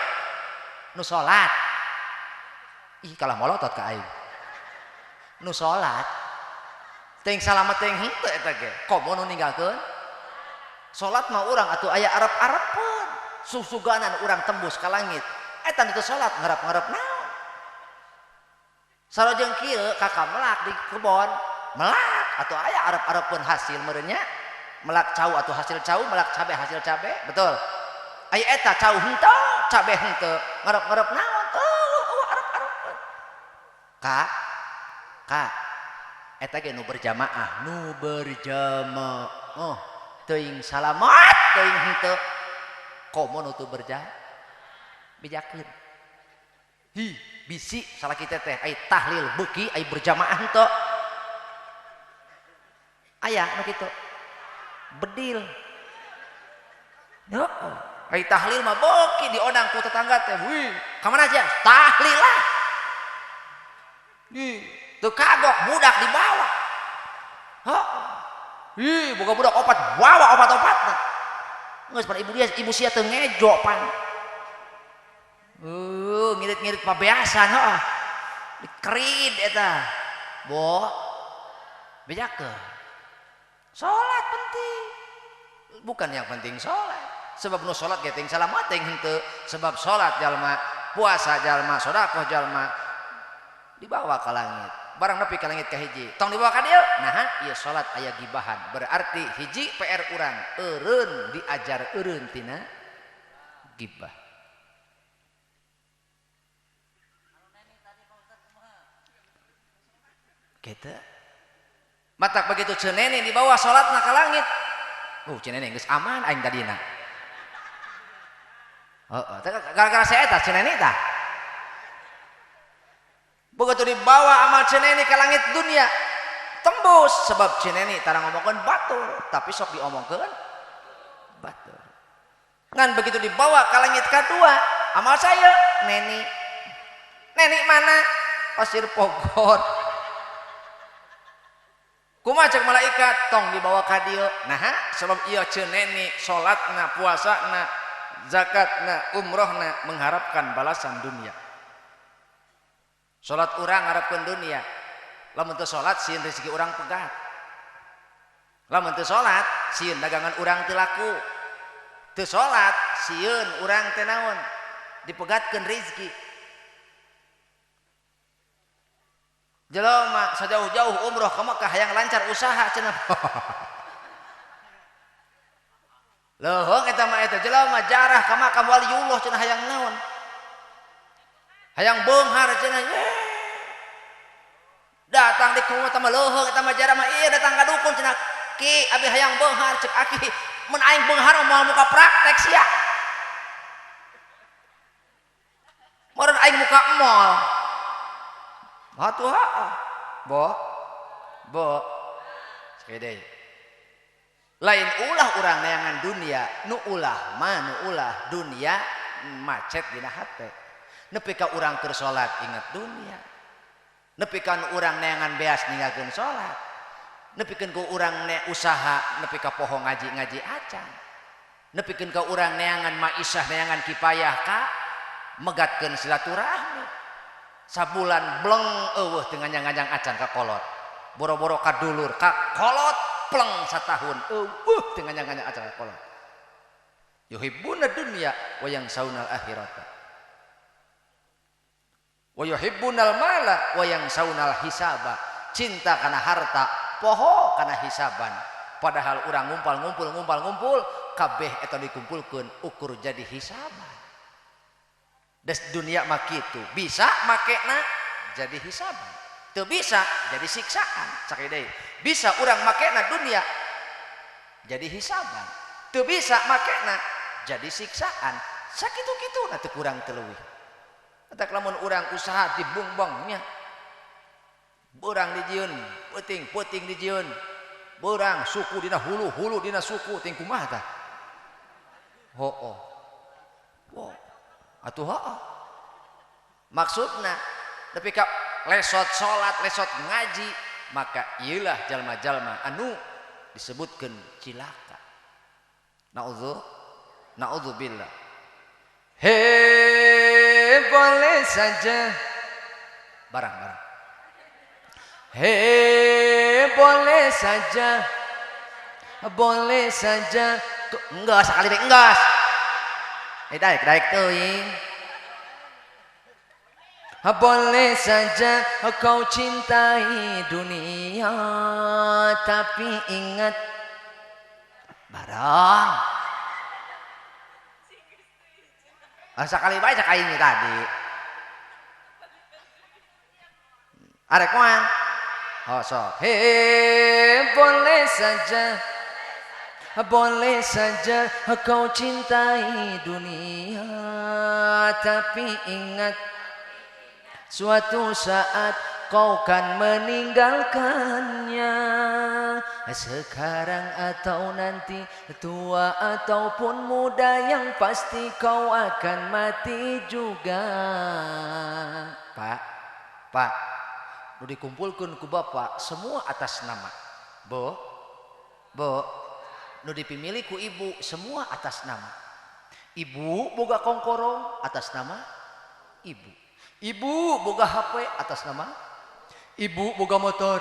nu salat ih kalah molotot ka aing nu salat teuing salamet teuing henteu eta ge komo nu ninggalkeun salat mah urang atuh aya arep-arepeun susuganan urang tembus ka langit eta nu teu salat ngarep-ngarep naon sarojeng kieu kakak melak di kebon melak atuh aya arep-arepeun hasil meureun nya melak cau atau hasil cau melak cabe hasil cabe betul aya eta cau henteu cabe henteu ngarep-ngarep naon arep-arep kak eta ge nu berjamaah oh teuing salamat teuing henteu komo nu teu berjamaah bijakeun hi bisi salah kita teh aya tahlil beuki aya berjamaah henteu aya nu kitu bedil heeh aya tahlil mah beuki diodang ku tetangga teh wih ka mana aja tahlil lah teu kagok budak dibawa heeh boga budak opat bawa opat-opatna geus pan ibu sia teu ngejo pan ngirit-ngirit pabeasan heeh dikerid eta bo bejakeun salat penting bukan yang penting salat sebab nu salat ge teuing salamat teuing henteu sebab salat jalma puasa jalma sedekah jalma dibawa ka langit barang nepi ka langit ka hiji tong dibawa ka dieu nah ieu salat aya gibahan berarti hiji PR urang eureun diajar eureun tina gibah kitu matak begitu ceneni dibawa salatna ka langit ceneni geus aman aing tadina gara-gara saya eta ceneni tah begitu dibawa amal ceneni ke langit dunia tembus sebab ceneni tara ngomongkeun batur tapi sok diomongkeun batur ngan begitu dibawa ke langit kedua amal saya neni mana Pasir Pogor kumaha cek malaikat tong dibawa ka dieu nah sebab ieu ceneni salatna puasana zakatna umrohna mengharapkan balasan dunia salat urang ngarepkeun dunia lamun teu salat sieun rezeki urang pegat lamun teu salat sieun dagangan urang teu laku teu salat sieun urang teh naon dipegatkeun rezeki jelema sajauh-jauh umroh ka Mekah hayang lancar usaha cenah leuheung eta mah eta jelema jarah ka makam waliullah cenah hayang naon hayang beunghar cenah datang di kumah teh mah leuheung eta mah jarah mah ieu datang ka dukun cenah ki abi hayang beunghar cek aki mun aing beunghar moal muka praktek sia meureun aing muka mall atuh bo sakede lain ulah urang neangan dunia nu ulah dunia macet dina hate nepi ka urang keur salat ingat dunia nepi ka urang neangan beas ninggalkeun salat nepikeun ku urang ne usaha nepi ka poho ngaji acan nepikeun ka urang neangan maisah neangan kipayah ka megatkeun silaturahmi sabulan bleng eueuh teu ngajang-ngajang acan ka kolot boro-boro ka dulur ka kolot pleng satahun eueuh teu ngajang-ngajang acan ka kolot yuhibbuna dunya wa yansawna al-akhirata wa yuhibbunal mala wa yansawna al-hisaba cinta kana harta poho kana hisaban padahal urang ngumpul kabeh eta dikumpulkeun ukur jadi hisaban des dunia mah kitu bisa makena jadi hisaban teu bisa jadi siksaan sakede bisa urang makena dunia jadi hisaban teu bisa makena jadi siksaan sakitu-kituna teu kurang teu leuwih eta lamun urang usaha dibungbongnya urang dijieun peuting dijieun urang suku dina hulu dina suku ting kumaha tah hooh atuh maksudna tapi ka lesot salat lesot ngaji maka ieulah jalma-jalma anu disebutkeun cilaka naudzubillah boleh saja barang Hei, boleh saja. Enggas sekali deh, enggas. Daik teuing. Boleh saja kau cintai dunia, tapi ingat barang. Sekali baik sekali ini tadi. Arek kuang. Oh sok. Hei, boleh saja kau cintai dunia, tapi ingat suatu saat kau kan meninggalkannya. Sekarang atau nanti, tua ataupun muda, yang pasti kau akan mati juga. Pak, nu dikumpulkan ku bapak semua atas nama. Bo, nu dipimili ku ibu semua atas nama. Ibu boga kongkorong atas nama ibu. Ibu boga HP atas nama ibu, boga motor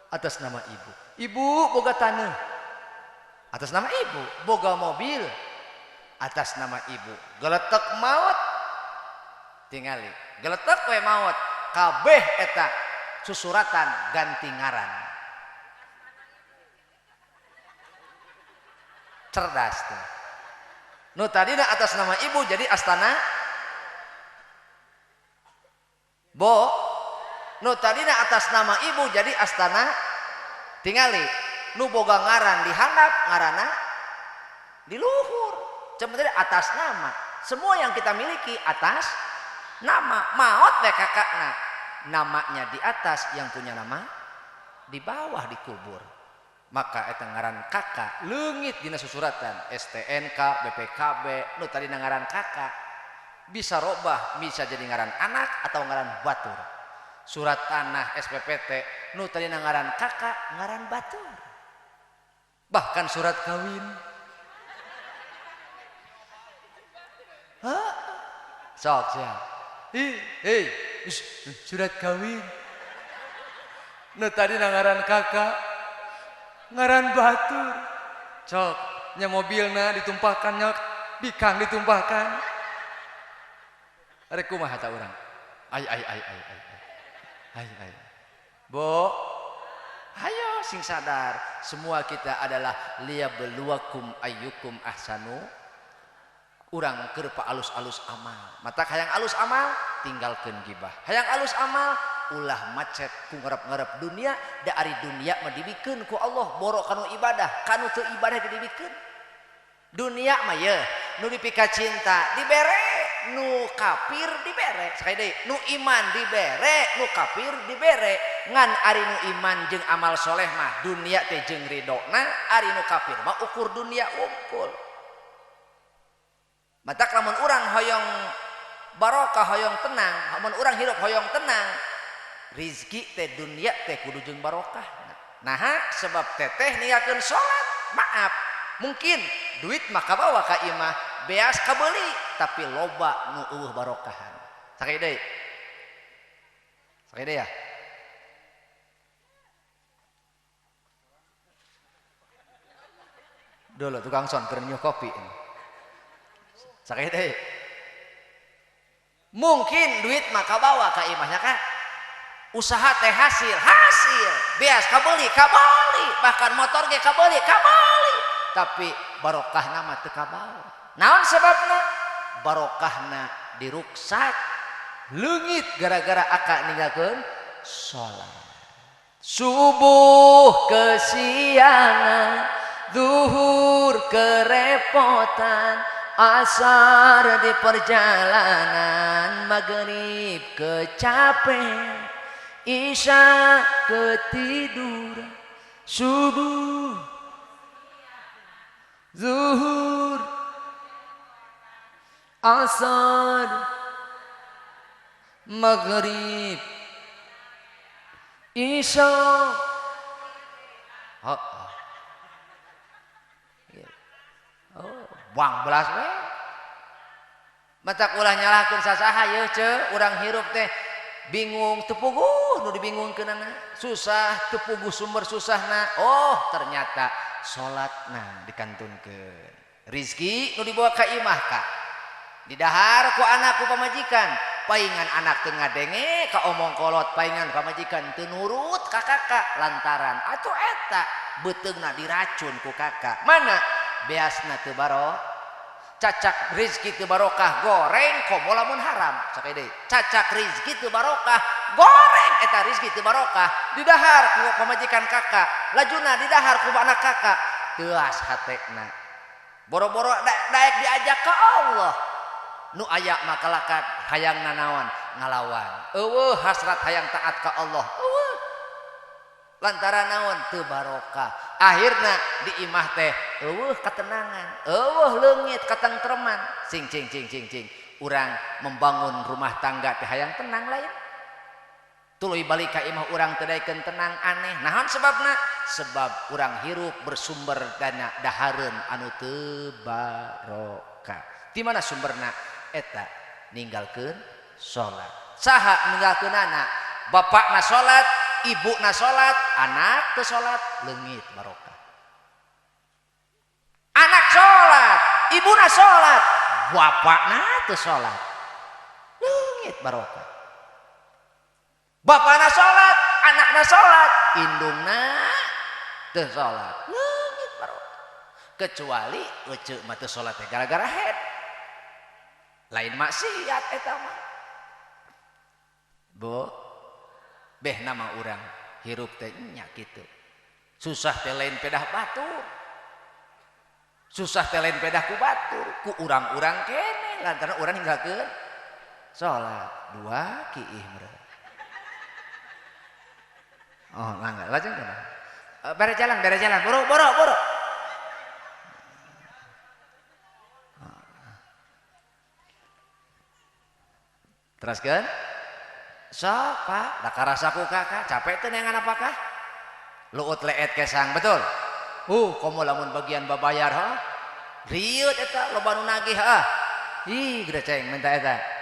atas nama ibu. Ibu boga tanah atas nama ibu, boga mobil atas nama ibu. Geletek maut tingali, geletek we maut kabeh eta susuratan ganti ngaran. Cerdas tuh. Nu tadina atas nama ibu jadi astana Bo, nu tadina atas nama ibu jadi astana tingali. Nu boga ngaran di handap, ngarana di luhur. Sebenarnya atas nama. Semua yang kita miliki atas nama. Maot we kakakna, namanya di atas, yang punya nama di bawah dikubur. Maka eta ngaran kakak leungit dina susuratan STNK, BPKB, nu tadina ngaran kakak. Bisa robah, bisa jadi ngaran anak atau ngaran batur. Surat tanah SPPT nu tadi ngaran kakak, ngaran batur. Bahkan surat kawin. Hah? Sok siap. Hei, surat kawin. Nu tadi ngaran kakak, ngaran batur. Cok, nya mobilna ditumpahkan, nya bikang ditumpahkan. Arek kumaha ta urang? Ai. Bo, ayo sing sadar, semua kita adalah liyabluwakum ayyukum ahsanu. Urang keur pa alus-alus amal. Mata hayang alus amal, tinggalkeun gibah. Hayang alus amal, ulah macet ku ngarep-ngarep dunia, da ari dunia mah dibikeun ku Allah boro kanu ibadah, kanu teu ibadah dibikeun. Dunia mah ye, nu dipika cinta dibere, nu kafir dibere. Sakali deui, nu iman dibere, nu kafir dibere. Ngan ari nu iman jeung amal soleh mah dunia teh jeung ridona, ari nu kafir mah ukur dunia unggul. Matak lamun urang hoyong barokah, hoyong tenang, lamun urang hirup hoyong tenang, rizki teh dunia teh kudu jeung barokah. Nah, sebab teteh niakeun salat, maaf, mungkin duit mah kabawa ka imah, beas kabeuli, tapi loba nu eueuh barokahan. Sakali deui. Sakali deui ya. Dulu tukang son keur nyuh kopi. Sakali deui. Mungkin duit mah kabawa ka imahnya kan. Usaha teh hasil, beas kabeuli, bahkan motor ge kabeuli. Tapi barokahna mah teu kabawa. Naon sebabna? Barokahna diruksak leungit gara-gara aka ninggalkeun salat. Subuh kesiangan, zuhur kerepotan, asar di perjalanan, maghrib kecapean, isya ketiduran, subuh zuhur asar maghrib isya. Buang belas we. Matak ulah nyalahkeun sasaha yeuh ce, urang hirup teh bingung teu puguh nu dibingungkeunana susah teu puguh sumber susahna oh ternyata salatna dikantunkeun rizki nu dibawa ka imah ka didahar ku anak ku pamajikan paingan anak teu ngadenge ka omong kolot paingan pamajikan teu nurut ka kakak lantaran atuh eta beuteungna diracun ku kakak mana beasna teu barokah cacak rizki teu barokah goreng komo lamun haram sakede cacak rizki teu barokah goreng eta rizki teu barokah didahar ku pamajikan kakak lajuna didahar ku anak kakak teuas hatena boro-boro daek diajak ka Allah nu aya makalakat hayangna naon ngalawan eueuh hasrat hayang taat ka Allah eueuh lantaran naon teu barokah akhirna di imah teh eueuh katenangan eueuh leungit katentreman cing urang membangun rumah tangga teh hayang tenang lain tuluy balik ka imah urang teu daekeun tenang aneh naon sebabna sebab urang hirup bersumber dana dahareun anu teu barokah di mana sumberna eta ninggalkeun salat saha ninggalkeunana bapakna salat ibuna salat anak teu salat leungit barokah anak salat ibuna salat bapakna teu salat leungit barokah bapakna salat anakna salat indungna teu salat leungit barokah kecuali euceuk mah teu salat teh gara-gara head lain maksiat eta mah bu beh nama urang hirup teh nya kitu susah teh lain pedah batur susah teh lain pedah ku batur ku urang-urang kene lantaran urang ninggalkeun salat dua kiih meureun oh langgar lajeng kana bare jalan boro teruskeun sok pak da karasa ku kakak capek teh neangan apakah luut leet kesang betul komo lamun bagian babayar ha riut eta loba nu nagih ih gede ceng minta eta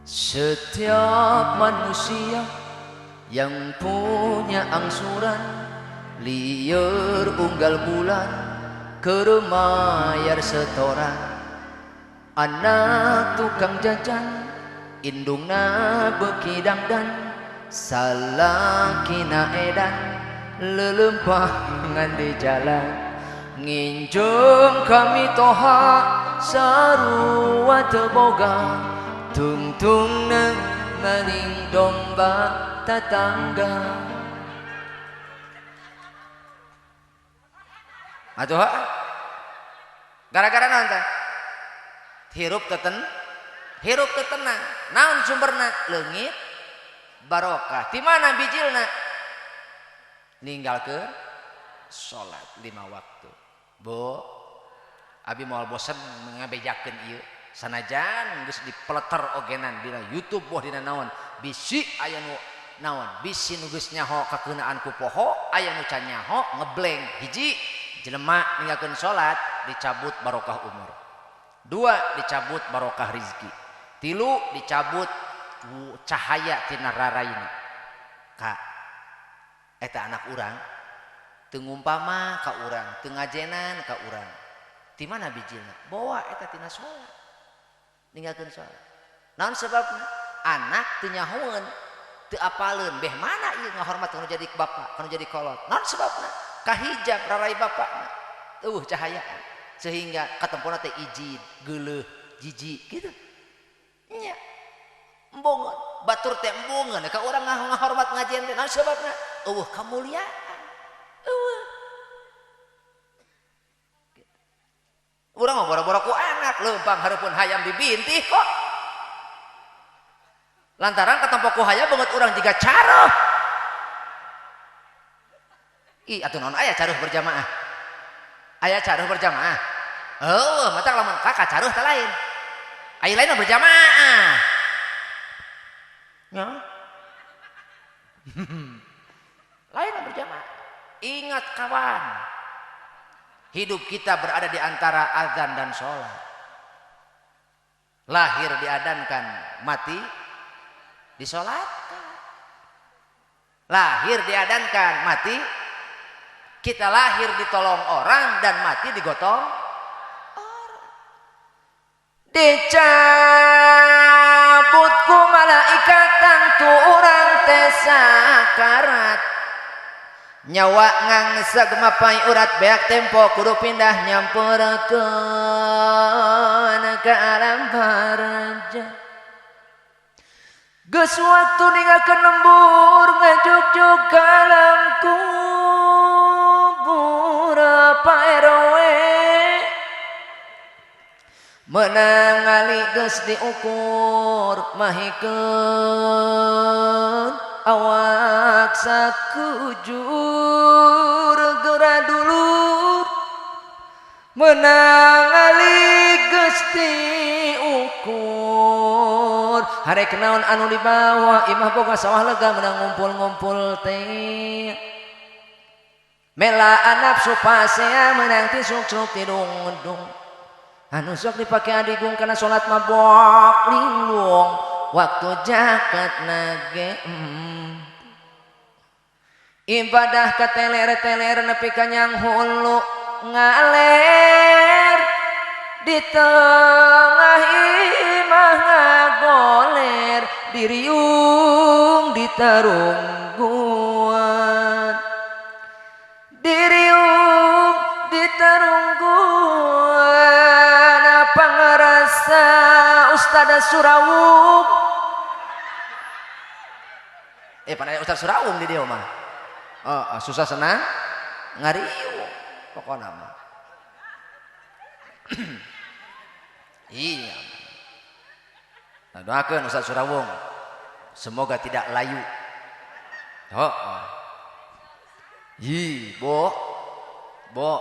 setiap manusia yang punya angsuran lieur unggal bulan keremayar setoran anak tukang jajan indungna beuki dangdan salakina edan lelempah ngan di jalan nginjung kami toha sarua teu boga tungtungna maning domba tetangga atuh gara-gara naon teh hirup teu tenang naon sumberna leungit barokah ti mana bijilna ninggalkeun salat 5 waktu bu abi moal bosen ngabejakeun ieu sanajan geus dipeleter ogenan dina YouTube boh dina naon bisi aya nu naon bisi nu geus nyaho kakeunaan ku poho aya nu can nyaho ngebleng hiji jelema ninggalkeun salat dicabut barokah umur 2 dicabut barokah rizki 3 dicabut cahaya tina raraina ka eta anak urang teu ngumpama ka urang teu ngajenan ka urang ti mana bijilna bawa eta tina salat ninggalkeun salat naon sebabna anak teu nyahoeun teu apaleun beh mana ieu ngahormat kanu jadi bapa kanu jadi kolot naon sebabna kahijab rarai bapakna cahayaan sehingga katempona teh ijid geuleuh jijik gitu nya embongeun batur teh embongeun ka urang ngahormat ngajian teh naon sebabna kamuliaan urang mah boro-boro ku anak leumpang hareupeun hayam dibintih kok lantaran katampo ku hayam banget urang jiga caruh ih atuh naon aya caruh berjamaah mata lamun kakak caruh teh lain aya lain berjamaah nya Lain berjamaah. Ingat kawan, hidup kita berada di antara azan dan sholat. Lahir diadankan, mati disolatkan. Lahir diadankan, mati. Kita lahir ditolong orang dan mati digotong orang. Dicabut ku malaikat tangtu orang tesakarat. Nyawa ngangseg mapai urat beak tempo kudu pindah nyamperkeun ka alam baraja. Geus waktu ninggalkeun lembur ngajuk-juk ka alam kubur Pak RW. Menang ali geus diukur mahikeun awak sakujur geura dulur. Menang ali geus diukur harek naon anu dibawa imah boga sawah lega menang ngumpul-ngumpul teh. Mela nafsu pasea menang tisuk-tisuk tidung-dung anu sok dipake adigung kana salat mabok linglung waktu jakat nage ibadah ka teler-teler nepi ka nyang hulu ngaler di tengah imah ngagoler diriung ditarungguan diriung ditarungguan apa ngerasa Ustad Surawung pada Ustad Surawung di dia mah susah senang ngariu pokoknya mah iya. Nah, doakan Ustaz Surawung semoga tidak layu. Bo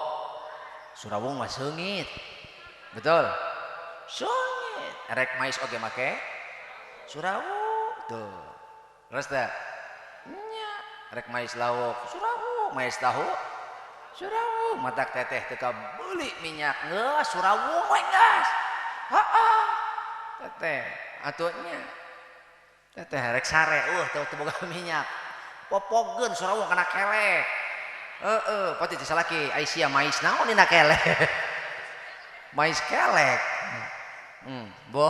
Surawung mah seungit. Betul? Seungit. Erek mais oge make Surawung tuh. Terus teh nya rek mais lauk Surawung, mais tahu Surawung, matak teteh teka beli minyak geus Surawung we geus. Heeh. Teteh atunya teteh rek sare teu boga minyak. Popogeun Surawung kana kelek. Pati disalaki Aisyah mais naon dina kelek. Mais kelek. Bo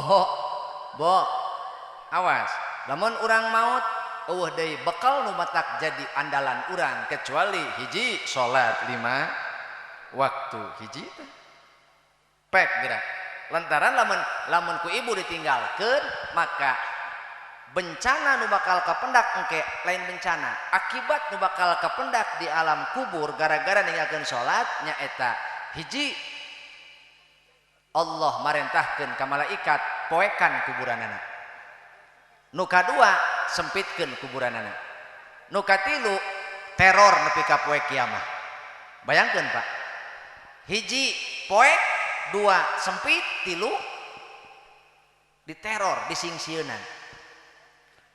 awas lamun urang maut eueuh deui bekal nu matak jadi andalan urang kecuali hiji salat 5 waktu hiji teh pek gerak lantaran lamun ku ibu ditinggalkeun maka bencana nu bakal kapendak engke lain bencana akibat nu bakal kapendak di alam kubur gara-gara ninggalkeun salat nyaeta hiji Allah marentahkeun ka malaikat poekan kuburanana. Nu kadua sempitkeun kuburanana. Nu katilu teror nepi ka poe kiamah. Bayangkeun Pak. Hiji poek, dua sempit, tilu diteror, disingsieunan.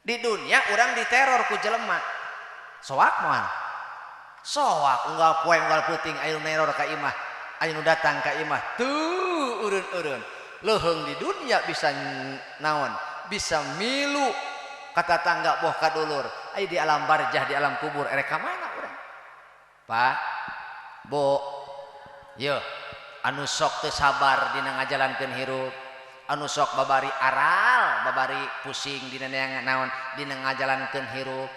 Di dunia urang diteror ku jelema. Soak moal. Soak unggal poe unggal peuting aya neror ka imah. Aya nu datang ka imah. Tuh urun-urun. Leuheung di dunia bisa naon? Bisa milu kata tangga boh kadulur aya di alam barjah di alam kubur erek ka mana urang Pak Bo yeuh anu sok teu sabar dina ngajalankeun hirup anu sok babari aral babari pusing dina naon dina ngajalankeun hirup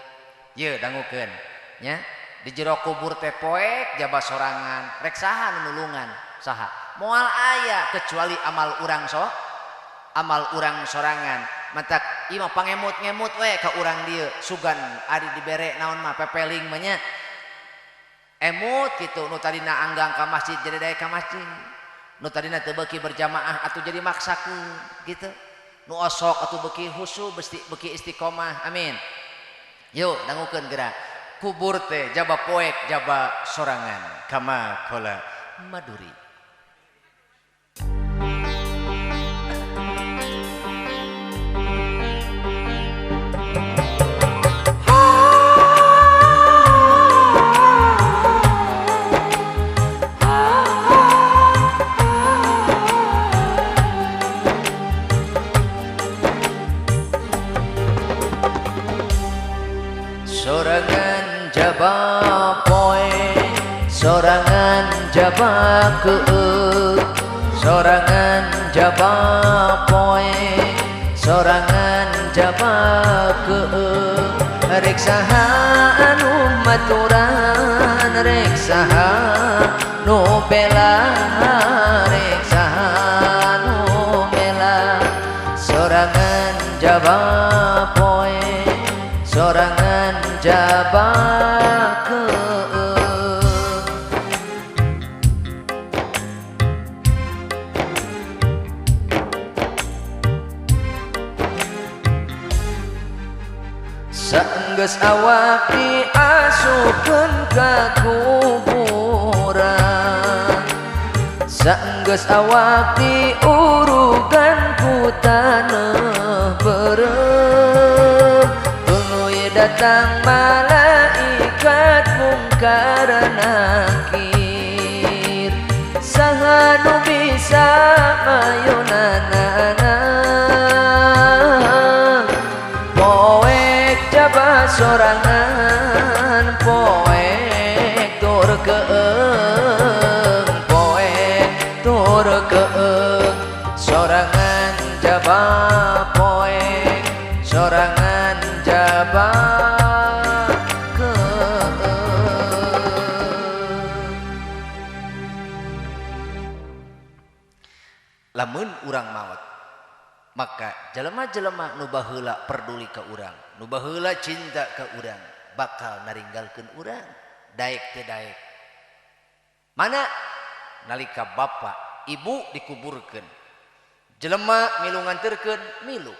yeuh dangukeun nya di jero kubur teh poek jaba sorangan rek saha nu nulungan saha moal aya kecuali amal urang sok amal urang sorangan matak imah pangemut-ngemut we ka urang dieu sugan ari dibere naon mah pepeling mah nya emut kitu nu tadina anggang ka masjid jadi daya ka masjid nu tadina teu beuki berjamaah atuh jadi maksakeun gitu nu osok atuh beuki husu beuki istiqomah amin yuk dangukeun gerak kubur teh jaba poek jaba sorangan kama qala Maduri. sorangan jaba keuk, sorangan jaba poe, sorangan jaba keuk. Rek saha anu maturan, rek saha nu bela, rek saha nu bela. Sorangan jaba poe, sorangan jaba keuk. Saenggeus awak diasukeun ka kuburan, saenggeus awak diurugan ku taneuh beureum, tuluy datang malaikat mungkar nakir. Saha nu bisa mayunanana sorangan poek tur keung, poek tur keung. Sorangan jaba poek, sorangan jaba keung. Lamun urang maot, maka jelema-jelema nu baheula peduli ka urang, nu baheula cinta ka urang, bakal naringgalkeun urang daek teu daek. Mana nalika bapa ibu dikuburkeun, jelema milu nganterkeun milu.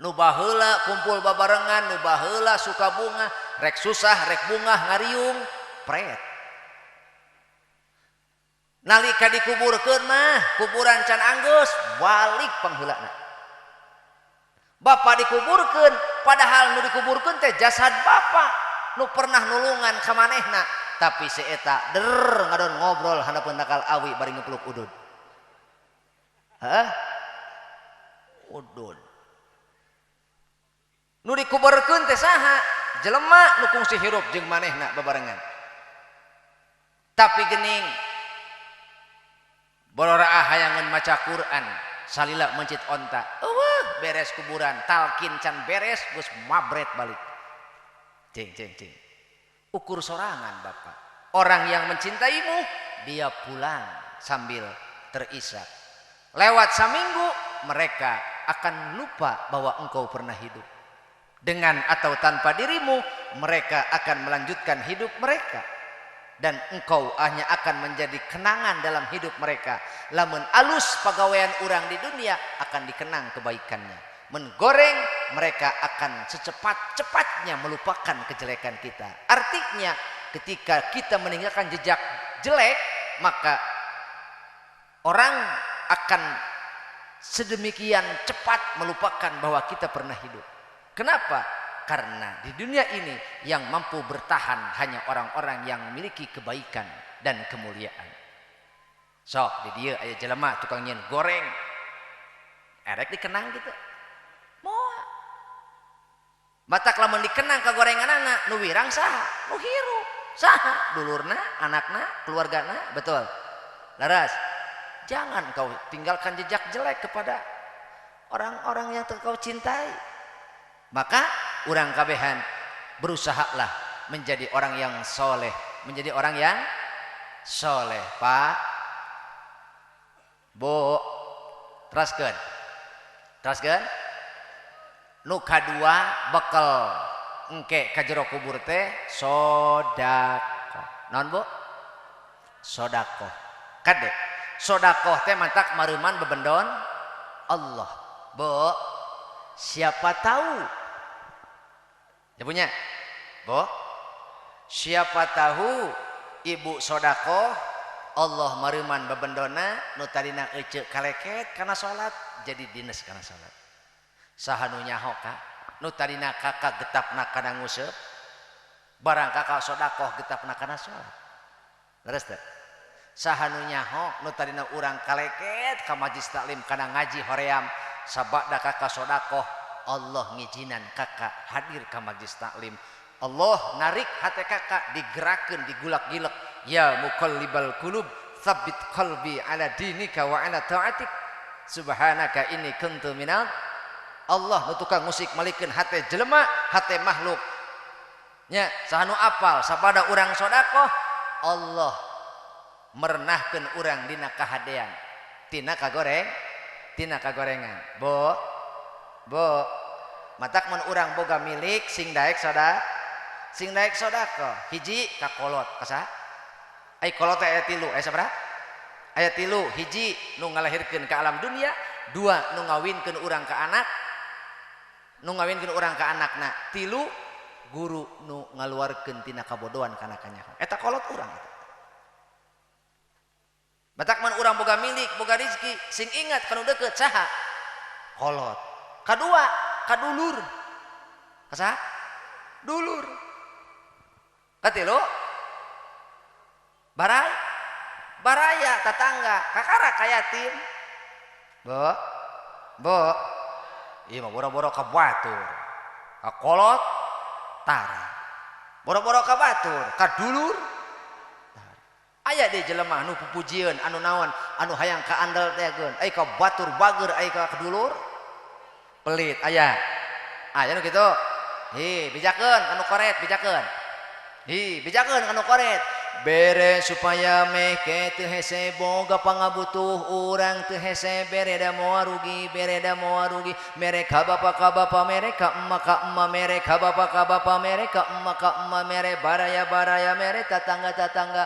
Nu baheula kumpul babarengan, nu baheula suka bunga, rek susah rek bunga ngariung pret. Nalika dikuburkeun mah kuburan can anggeus balik pangheulana. Bapa dikuburkeun, padahal nu dikuburkeun teh jasad bapa nu pernah nulungan ka manehna, tapi si eta ngadon ngobrol handapeun nakal awi bari ngepeluk udud. Hah? Udud. Nu dikuburkeun teh saha? Jelema nu kungsi hirup jeung manehna babarengan. Tapi geuning borora hayangan maca Quran, salila mencit onta, beres kuburan, talkin can beres, gus mabret balik. Cing. Ukur sorangan Bapak. Orang yang mencintaimu, dia pulang sambil terisak. Lewat seminggu, mereka akan lupa bahwa engkau pernah hidup. Dengan atau tanpa dirimu, mereka akan melanjutkan hidup mereka. Dan engkau hanya akan menjadi kenangan dalam hidup mereka. Lamun alus pagawean orang di dunia akan dikenang kebaikannya. Menggoreng mereka akan secepat-cepatnya melupakan kejelekan kita. Artinya ketika kita meninggalkan jejak jelek, maka orang akan sedemikian cepat melupakan bahwa kita pernah hidup. Kenapa? Karena di dunia ini yang mampu bertahan hanya orang-orang yang memiliki kebaikan dan kemuliaan. Sok di dia aya jelema tukang nyen goreng. Erek dikenang gitu. Moal. Batak lamun dikenang ka gorenganana nu wirang saha? Nu hirup. Saha? Dulurna, anakna, keluargana, betul. Laras, jangan kau tinggalkan jejak jelek kepada orang-orang yang kau cintai. Maka urang kabehan berusahalah menjadi orang yang soleh, menjadi orang yang soleh. Pak, Bu, teraskeun, nu kadua bekal engke ka jero kubur teh sodako. Naon Bu? Sodako. Kade sodako teh mantak mareuman bebendon Allah. Bu, siapa tahu? Ya punya, Bu. Siapa tahu ibu sodako Allah mareuman babendona nu tadina ece kaleket kana salat jadi dinas kana salat. Saha nu nyaho ka? Nu tadina kakak getapna kana nguseup barang kakak sodako getapna kana salat. Leres teh? Saha nu nyaho nu tadina urang kaleket ka majlis taklim kana ngaji hoream sabada kakak sodako Allah ngijinan kakak hadir ke majlis taklim. Allah narik hati kakak digerakeun digulak-gilek Ya muqallibal qulub tsabbit qalbi ala dinika wa ala ta'atik. Subhanaka inni kuntu minal Allah nu tukang musik malikeun hate jelema hate makhluk nya sahanu apal sabada urang sedekah Allah merenahkeun urang dina kahadean tina kagorengan bo matak mun urang boga milik sing daek sedekah hiji ka kolot kasa ai kolot aya 3 aya sabaraha aya 3 hiji nu ngalahirkeun ka alam dunia 2 nu ngawinkeun urang ka anak anakna 3 guru nu ngaluarkeun tina kabodohan kana kanyaho eta kolot urang eta batak man urang boga milik boga rezeki sing ingat kanu deukeut saha kolot kadua kadulur kasa dulur katilu baraya tetangga kakara kayatim bo ieu mah boro-boro ka batur ka kolot tara boro-boro ka batur ka dulur aya deui jelema anu pupujieun anu naon anu hayang ka andal teageun ai ka batur bager ai ka dulur pelit aya nu kitu hi bijakeun anu koret bijakeun anu koret bere supaya meh ke teu hese boga pangabutuh urang teu hese bereda moal rugi mereka bapa ka bapa mereka emma ka emma mereka bapa ka bapa mereka emma ka emma mere baraya mere tatangga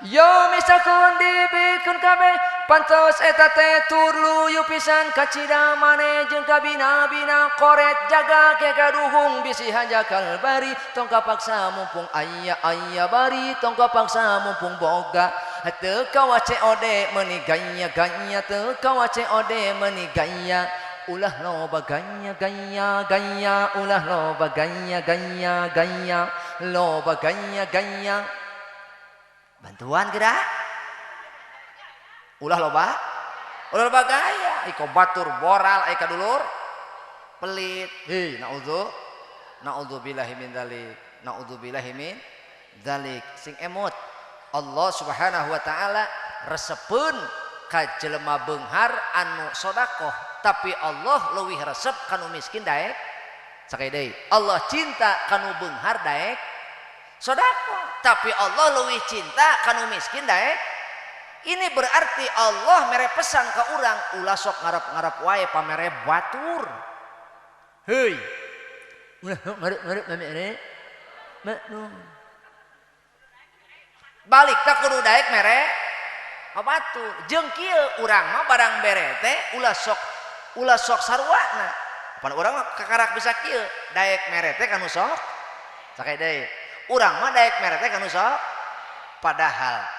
yo misalkan dibikeun kabeh pantos eta teh turlu yu pisan kacida mane jeung kabina-bina koret jaga ke kaduhung bisi hajakal bari tong kapaksa mumpung aya bari tong kapaksa mumpung boga teu kawace ode meuni gaya teu kawace ode meuni gaya ulah loba gaya ulah loba gaya loba gaya bantuan gerak ulah loba gaya iko batur boral ai kadulur pelit hei naudzubillahi min dzalik sing emot Allah Subhanahu wa taala resepeun ka jelema beunghar anu sedekah tapi Allah leuwih resep kanu miskin daek sakaya deui Allah cinta kanu beunghar daek sedekah tapi Allah leuwih cinta kanu miskin daek ini berarti Allah mere pesan ke urang ulah sok ngarep-ngarep wae pamere batur heuy ulah ngarep mere balik tak kudu daek mere batur jeung kieu urang mah barang bere teh ulah sok sarwana pan urang mah kakarak bisa kieu daek mere teh kanu sok sakaya deui urang mah daek mere teh kanu sok padahal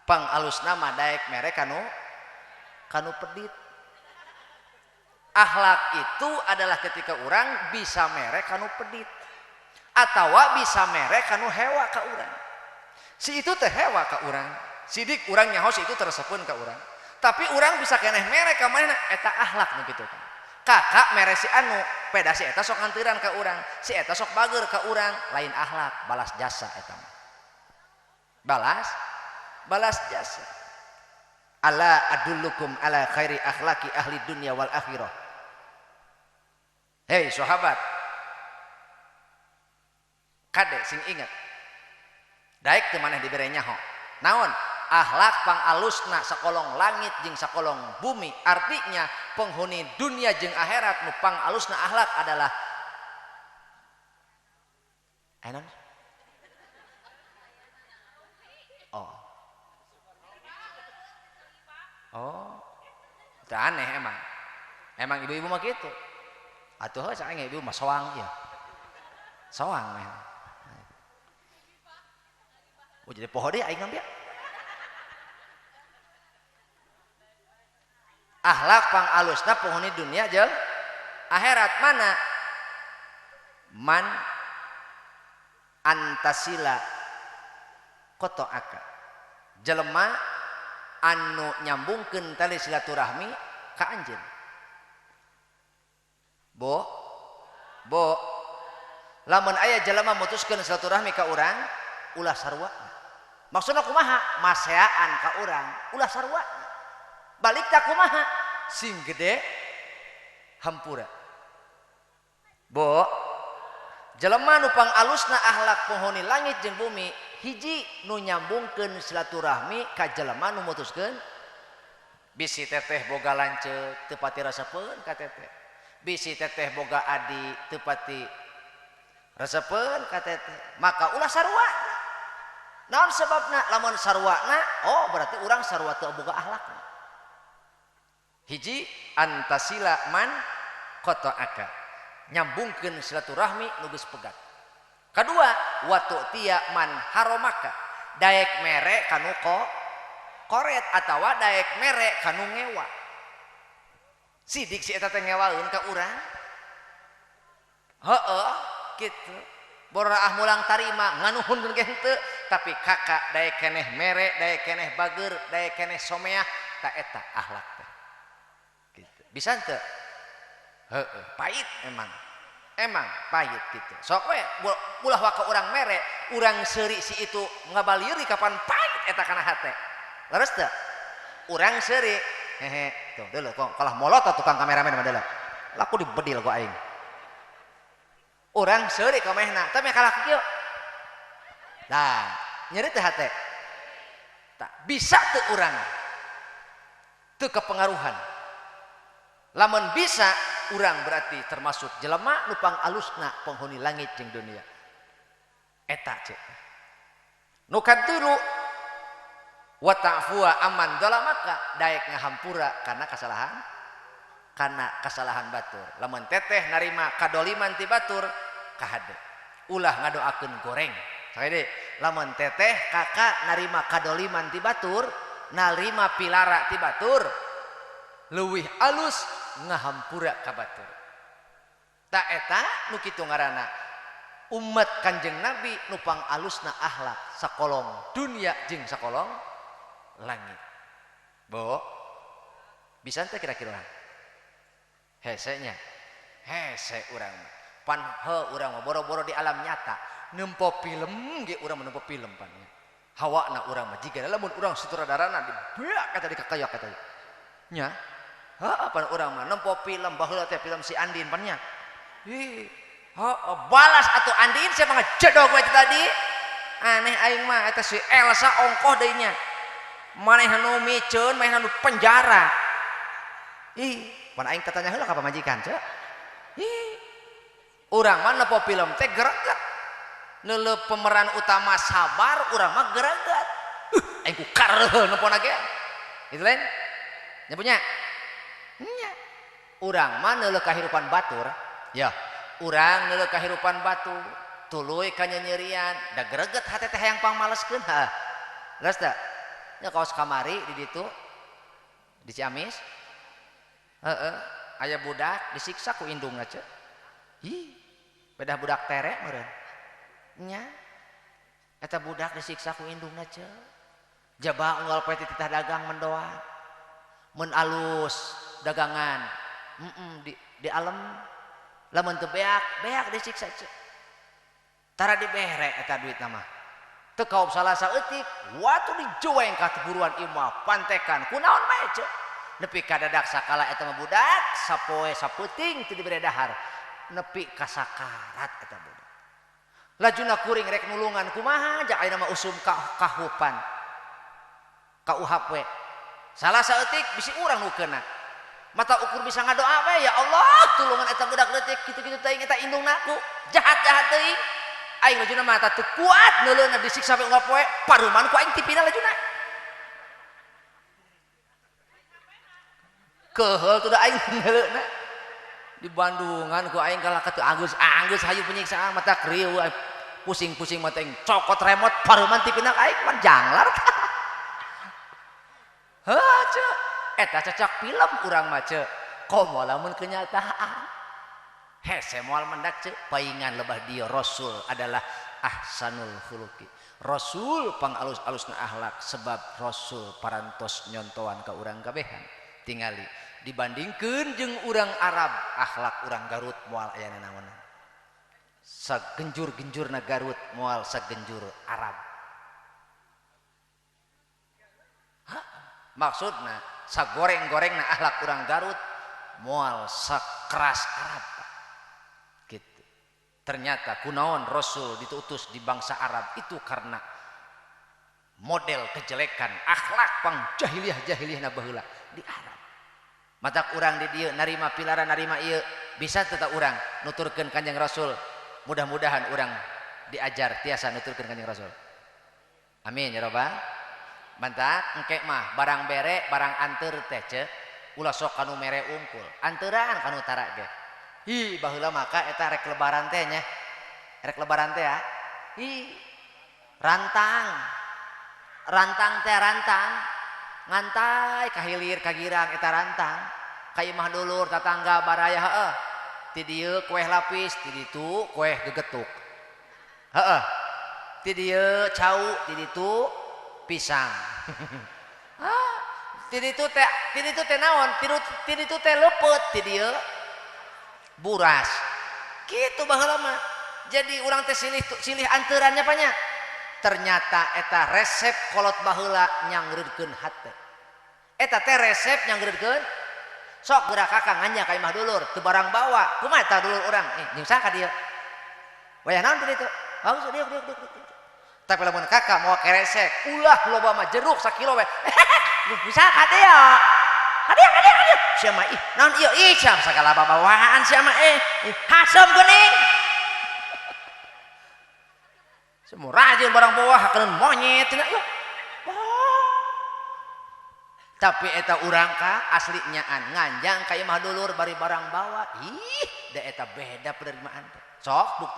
pang alusna mah daek mere kanu pedit akhlak itu adalah ketika urang bisa mere kanu pedit atawa bisa mere kanu hewa ka urang si itu teh hewa ka urang sidik urang nyaho si itu teresepeun ka urang tapi urang bisa keneh mere ka manehna eta akhlak nu kitu kan kakak mere si anu peda si eta sok nganteuran ka urang si eta sok bager ka urang lain akhlak balas jasa eta balas jasa ala adullukum ala khairi akhlaqi ahli dunya wal akhirah hei sahabat kade sing ingat daek teu maneh dibere nyaho naon akhlak pang alusna sakolong langit jeung sakolong bumi artinya penghuni dunia jeung akhirat nu pang alusna akhlak adalah enon itu aneh emang ibu-ibu mah gitu atuh saya ibu mah soang ya soang meh jadi poho deh aing ngambil akhlak pang alusna penghuni dunia jeung akhirat mana man antasila koto aka jelema anu nyambungkeun tali silaturahmi ka anjeun bo lamun aya jelema mutuskeun silaturahmi ka urang ulah sarwana Maksudna kumaha? Maseaan ka urang ulah sarua. Balik tak kumaha? Sing gede hampura. Bo, jelema nu pangalusna akhlak penghuni langit jeung bumi hiji nu nyambungkeun silaturahmi ka jelema nu mutuskeun bisi teteh boga lanceuk teu pati resepeun ka teteh. Bisi teteh boga adi teu pati resepeun ka teteh. Maka ulah sarua. Naon sebabna? Lamun sarwana, oh berarti urang sarua teu boga akhlakna. Hiji antasila man qata'aka, nyambungkeun silaturahmi nu geus pegat. Kadua watu tia man haromaka, daek mere kanu koret atawa daek mere kanu ngewa. Sidik si eta teh ngewaeun ka urang. Heueuh kitu. Boraah mulang tarima nganuhunkeun ge henteu, tapi kakak daek keneh mere, daek keneh bager, daek keneh someah, ta eta akhlak teh. Gitu. Bisa henteu? Heueuh, pahit emang. Emang pahit gitu. Sok we ulah waka urang mere, urang seuri si itu ngabalieur kapan pahit eta kana hate. Leres teu? Urang seuri hehe tuh deuleu kalah molot tukang kameramen mah deuleu. Laku dibedil ku aing. Urang seuri kamehna, tapi kalah kieu. Nah, nyeri teh hate. Tak bisa teu urang. Teu kepengaruhan. Lamun bisa urang berarti termasuk jelema nu pangalusna penghuni langit jeung dunia. Eta cek. Nu kadulu wa ta'fuwa amman zalamaka daek ngahampura karena kesalahan batur. Lamun teteh narima kadoliman ti batur kahade. Ulah ngadoakeun goreng. Sakade lamun teteh kakak narima kadoliman ti batur, narima pilara ti batur, leuwih alus ngahampura ka batur. Ta eta nu kitu ngaranna umat Kanjeng Nabi nu pangalusna akhlak sakolong dunia jeung sakolong langit. Bo, bisa teh kira-kira hese nya hese urang pan urang mah boro-boro di alam nyata nempo film ge urang mah nempo film pan hawana urang mah jiga lamun urang sutradarana dibeak kata dikakayak kata nya pan urang mah nempo film baheula teh film si Andin pan nya balas atuh Andin saya mah jedog we tadi aneh aing mah eta si Elsa ongkoh deui nya manehna nu miceun manehna nu penjara pan aing tatanya heula ka pamajikan ce urang mah nepo film teh greget neuleuh pemeran utama sabar urang mah greget aing ku kareuh nepona ge itu lain nya punya nya urang mah neuleuh kahirupan batur ya urang neuleuh kahirupan batur tuluy kanyanyerian da greget hate teh hayang pangmaleskeun geus teh nya kaos kamari di ditu di Ciamis aya budak disiksa ku indungna ce bedah budak terek meureun nya eta budak disiksa ku indungna ce jaba unggal poe titah dagang mendoa mun alus dagangan di alam lamun teu beak disiksa ce tara dibere eta duit mah teu kaop salah saeutik watu dijueng ka buruan imah pantekan kunaon bae ce nepi ka dadak sakala eta mah budak sapoe sapeuting teu dibere dahar nepi ka sakarat eta budak lajuna kuring rek nulungan kumaha jak ayeuna mah usum kahupan KUHP salah saeutik bisi urang nu keuna mata ukur bisa ngadoa we ya Allah tulungan eta budak leutik kitu-kitu teuing eta indungna aku jahat-jahat teuing aing lajuna mata teu kuat neuleuna disiksa we unggal poe paruman ku aing tipina lajuna keheul tuh da aing ngeuleuna di Bandungan ku aing kalah teu anggeus hayu penyiksaan mata krieu pusing-pusing mata aing cokot remote paruman tipina aing mah janglar heuh ce eta cocok film urang mah ce komo lamun kenyataan hese moal mendak ce paingan lebah dia Rasul adalah ahsanul khuluqi Rasul pangalus-alusna akhlak sebab Rasul parantos nyontoan ka urang kabehan tingali dibandingkeun jeung urang Arab akhlak urang Garut moal aya nanaonan sagenjur-genjurna Garut moal sagenjur Arab Maksudna sagoreng-goreng na ahlak urang Garut moal sakeras Arab gitu. Ternyata kunaon Rasul diutus di bangsa Arab itu karena model kejelekan akhlak pang jahiliyah na baheula di Arab. Matak urang di dieu narima pilaran narima ieu bisa tetap urang nuturkeun Kanjeng Rasul. Mudah-mudahan urang diajar tiasa nuturkeun Kanjeng Rasul. Amin ya rabbal. Mantak engke mah barang bere barang anteur teh ceuk ulah sok kanu mere ungkul anteuran kanu tara ge hi baheula maka eta rek lebaran teh nya rek lebaran teh ya hi rantang teh rantang ngantai kahilir kagirang eta rantang ka imah dulur tatangga baraya heuh ti dieu kueh lapis ti ditu kueh gegetuk heuh ti dieu cau ti ditu pisang ti ditu teh naon ti ditu teh leupet ti dieu buras kitu baheula mah jadi urang teh silih anteurannya panya ternyata eta resep kolot baheula nyangreudkeun hate eta teh resep nyangreudkeun sok geura kakang nganya ka imah dulur teu barang bawa kumaha eta dulur urang jeung saha ka dieu wayah naon ti ditu bagus dieu tapi lamun kakak mau keresek ulah loba mah jeruk sakilo we bisa kadea sia mah ih naon ieu ih sia sagala babawaan sia mah hasem geuning semua rajin barang bawah hakeun monyet cenah yuk tapi eta urang ka asli nyaan nganjang ka imah dulur bari barang bawa ih da eta beda penerimaan sok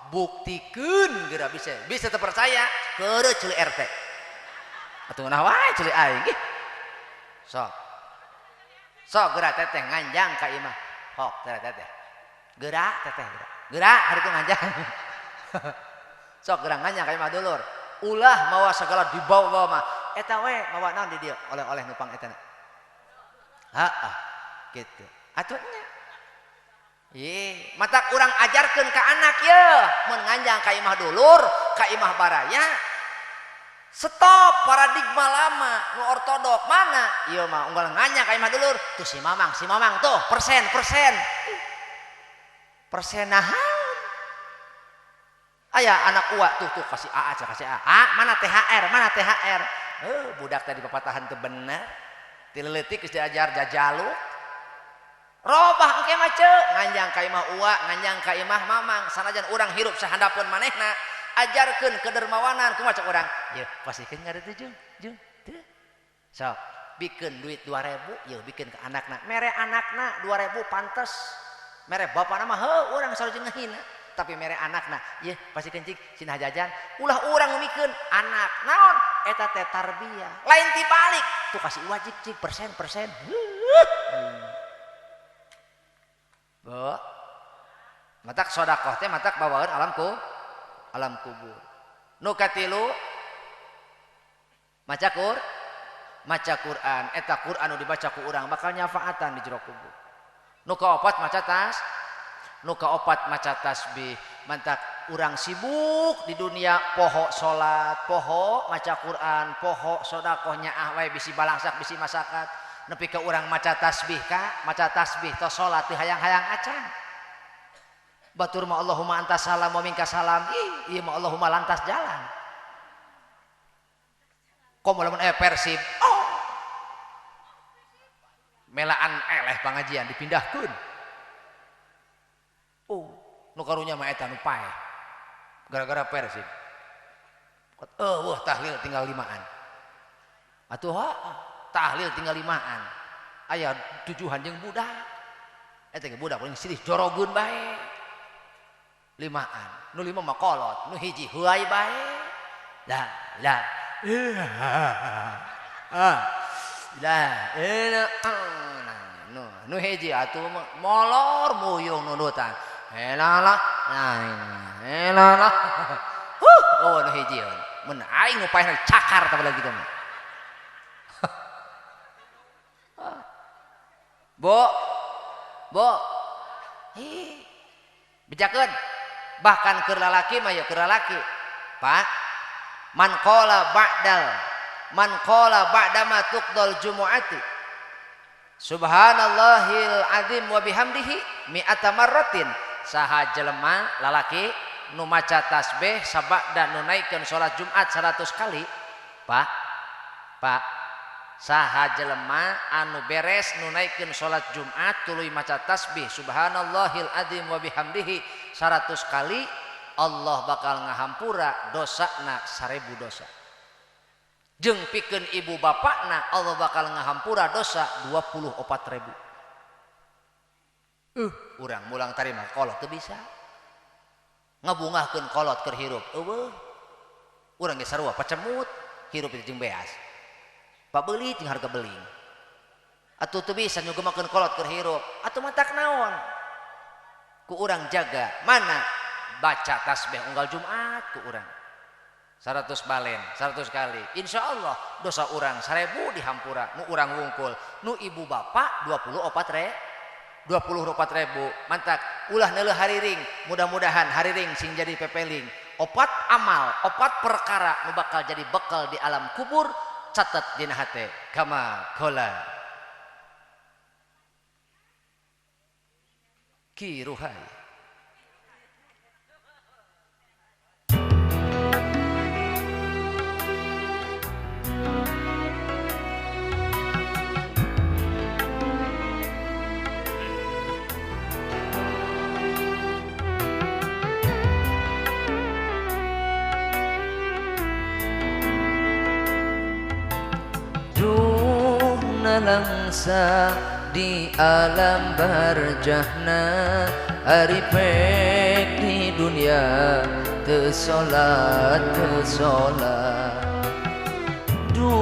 buktikeun geura bisa terpercaya keureuh ceuli RT atuh nah wae ceuli aing sok geura teteh nganjang ka imah hok teteh geura hari itu nganjang sok geura nganjang ka imah dulur ulah mawa segala dibawa mah eta we mawa naon di dieu oleh-oleh nupang eta gitu atuh nya matak urang ajarkeun ka anak ye mun nganjang ka imah dulur ka imah baraya stop paradigma lama nu ortodok mana ieu mah unggal nganjang ka imah dulur tuh si mamang tuh persen nahan aya anak uwa tuh kasih A mana THR budak tadi papatahan teu bener ti leutik geus diajar jajaluk robah engke mah ceuk nganjang ka imah uwa nganjang ka imah mamang sanajan urang hirup sahandapeun manehna ajarkeun kedermawanan kumaha cek urang yeuh pasikeun ngareuti jeung teu sok bikeun duit 2000 yeuh bikeun ka anakna mere anakna 2000 pantes mere bapana mah heuh urang sarojeng ngahina tapi mere anakna yeuh pasikeun cik cenah jajan ulah urang mikeun anak naon eta teh tarbiyah lain tibalik tuh kasih wajib cik persen Bo, matak sodakoh teh matak bawaan alam kubur. Nu katilu maca Quran. Eta Quran nu dibaca ku urang bakal nyafaatan di jero kubur. Nu kaopat maca tasbih. Mantak urang sibuk di dunia poho salat, poho maca Quran, poho sodakoh nyaah wae bisi balangsak bisi masakat. Nepi ke urang maca tasbih tos salat teu hayang-hayang acan batur mah Allahumma antas salam wa minka salam ieu mah Allahumma lantas jalan komo lamun Persib melaan eleh pangajian dipindahkeun nu karunya mah eta nu paeh gara-gara Persib tahlil tinggal 5an atuh tahlil tinggal 5an aya 7han jeung budak eta ge budak paling silih jorogeun bae 5an nu 5 mah kolot nu hiji heuai bae nu hiji atuh molor muyung nunutan helalah nu hiji mun aing nu paeh cakar tah lagi teh Bo, bejakeun bahkan keur lalaki mah ya keur lalaki Pak man qala ba'dal man qala ba'dama tuqdal jumu'ati subhanallahil azim wa bihamdihi mi'ata marratin saha jelema lalaki nu maca tasbih sabada nu naikeun salat Jumat 100 kali. Pak saha jelema anu beres nu naikeun salat Jumat tuluy maca tasbih subhanallahil azim wa bihamdihi 100 kali, Allah bakal ngahampura dosana 1000 dosa. Jeung pikeun ibu bapakna Allah bakal ngahampura dosa 24.000. Urang mulang tarima kolot teu bisa. Ngabungahkeun kolot keur hirup eueuh. Urang ge sarua pacemut hirup itu jeung beas. Pabeuli jeung harga beling. Atuh teu bisa nyugemakeun kolot keur hirup. Atuh matak naon? Ku urang jaga mana baca tasbih unggal Jumat ku urang. 100 balen 100 kali insya Allah dosa urang 1000 dihampura nu urang wungkul nu ibu bapak 24.000 mantak ulah neuleuh hariring mudah-mudahan hariring sing jadi pepeling opat amal opat perkara nu bakal jadi bekal di alam kubur catat dina hate kama qala kiruhai. Langsa di alam barjahna hari pek di dunia teu salat du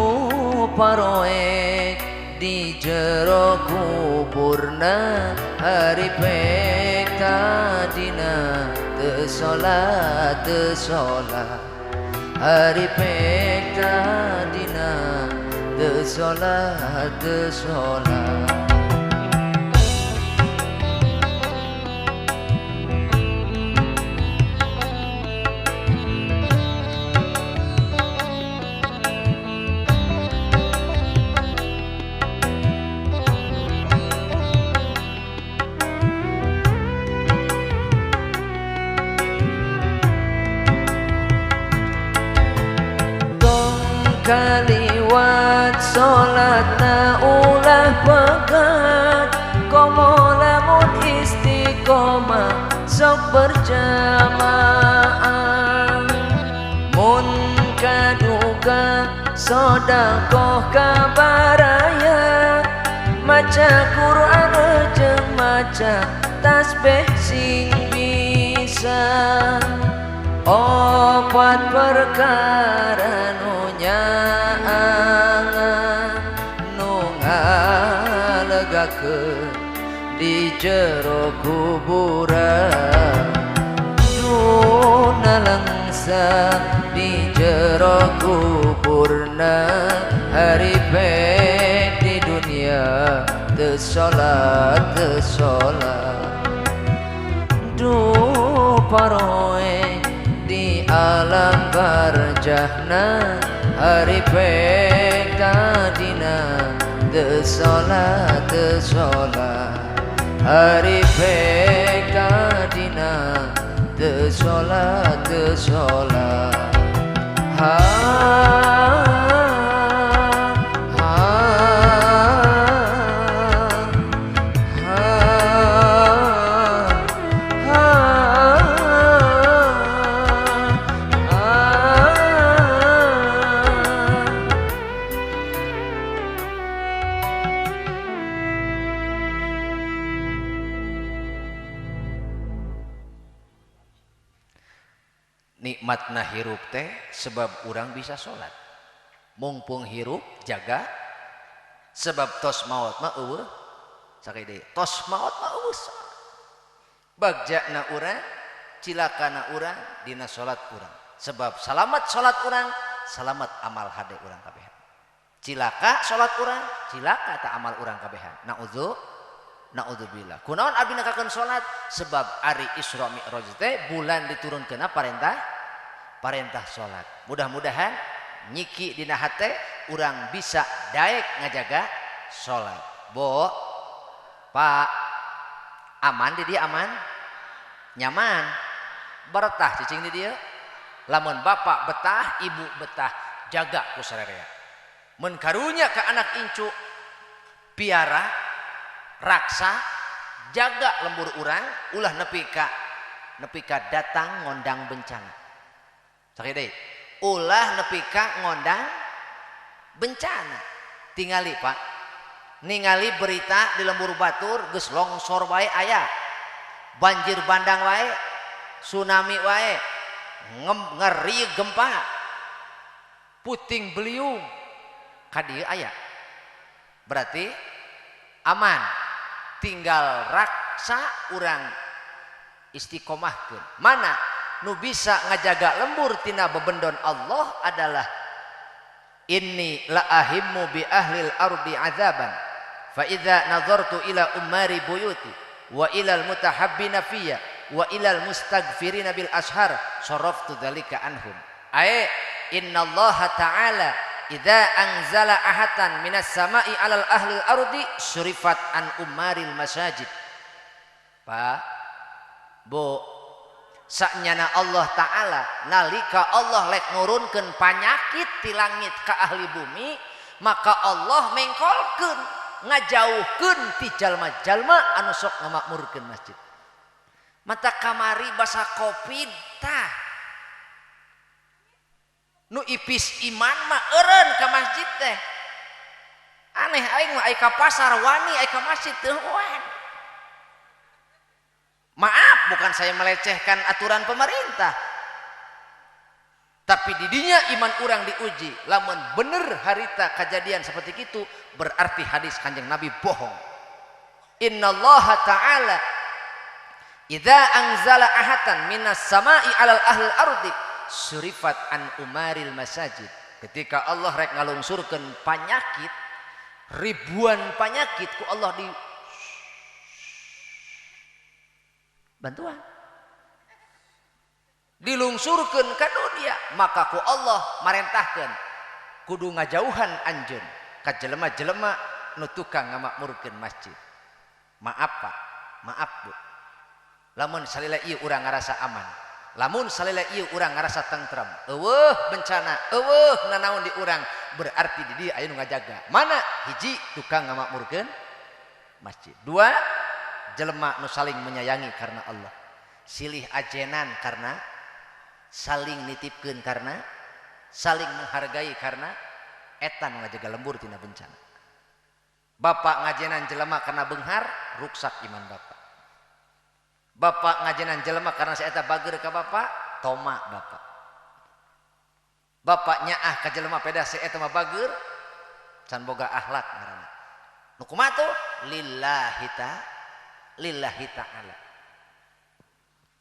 paroek di jero kuburna hari pek kadina teu salat hari pek kadina teu salat kaliwat salatna ulah pegat komo lamun istiqomah sok berjamaah mun kaduga sedekah kabaraya maca Quran jeung maca tasbih sing bisa opat perkara nu nyaangan nu ngalegakeun di jero kuburan duna langsa di jero kuburna hari pek di dunia teu salat du paroe di alam barjahna hari pek kadina teu salat hari pek kadina teu salat nikmatna hirup teh sebab urang bisa sholat mumpung hirup jaga sebab tos maut mah eueuh sakit deui tos maut mah eueuh bagjana urang cilakana urang dina sholat urang sebab salamat sholat urang salamat amal hade urang kabehan cilaka sholat urang cilaka ta amal urang kabehan naudzubillah kunaon abdi nakakeun sholat sebab ari Isra Mi'raj teh bulan diturunkeunna parentah sholat mudah-mudahan nyiki dina hate urang bisa daek ngajaga sholat. Bo, Pak, aman di dia aman? Nyaman? Bertah cicing di dia? Lamun bapak betah, ibu betah, jaga ku sararea. Mun karunya ka anak incu piara, raksa, jaga lembur urang, ulah nepi ka datang ngondang bencana. Sakit deui. Ulah nepi ka ngondang bencana. Tingali Pak, ningali berita di lembur batur geus longsor wae aya, banjir bandang wae, tsunami wae, ngeri gempa, puting beliung, kadieu aya. Berarti aman, tinggal raksa urang istiqomahkeun. Mana nu bisa ngajaga lembur tina bebendon Allah adalah inni la ahimmu bi ahlil ardi azaban fa idza nazartu ila umari buyuti wa ilal mutahabbina fiyya wa ilal mustaghfirina bil ashar saraftu dzalika anhum. Ai innallaha ta'ala idza anzala ahatan minas sama'i alal ahlil ardi surifat an umaril masajid. Pak, Bu, saknyana Allah Ta'ala nalika Allah lek nurunkeun panyakit ti langit ka ahli bumi, maka Allah mengkolkeun ngajauhkeun ti jalma-jalma anu sok ngamakmurkeun masjid. Mata kamari basa covid tah nu ipis iman mah eureun ka masjid teh. Aneh aing mah aya ka pasar wani aya ka masjid teu wani. Maaf, bukan saya melecehkan aturan pemerintah, tapi didinya iman orang diuji. Lamun bener harita kejadian seperti itu, berarti hadis Kanjeng Nabi bohong. Innallaha ta'ala idza anzala ahatan minas sama'i alal ahlil ardi surifat an umaril masajid. Ketika Allah rek ngalungsurkeun panyakit, ribuan panyakit ku Allah di bantuan dilungsurkeun ka dunia, maka ku Allah marentahkeun kudu ngajauhan anjeun ka jelema-jelema nu tukang ngamakmurkeun masjid. Maaf Pak, maaf Bu, lamun salila ieu urang ngarasa aman, lamun salila ieu urang ngarasa tentrem, eueuh bencana, eueuh nanaon di urang, berarti di dieu aya nu ngajaga. Mana? Hiji, tukang ngamakmurkeun masjid. Dua, jelema nu saling menyayangi karena Allah, silih ajenan karena saling nitipkeun, karena saling menghargai, karena eta nu ngajaga lembur tina bencana. Bapak ngajenan jelema karena beunghar, ruksak iman bapak. Bapak ngajenan jelema karena saeta bager ka bapak, toma bapak. Bapak nyaah ka jelema peda saeta mah bager, can boga akhlak ngaranna. Nu kumaha tuh? Lillahi ta'ala.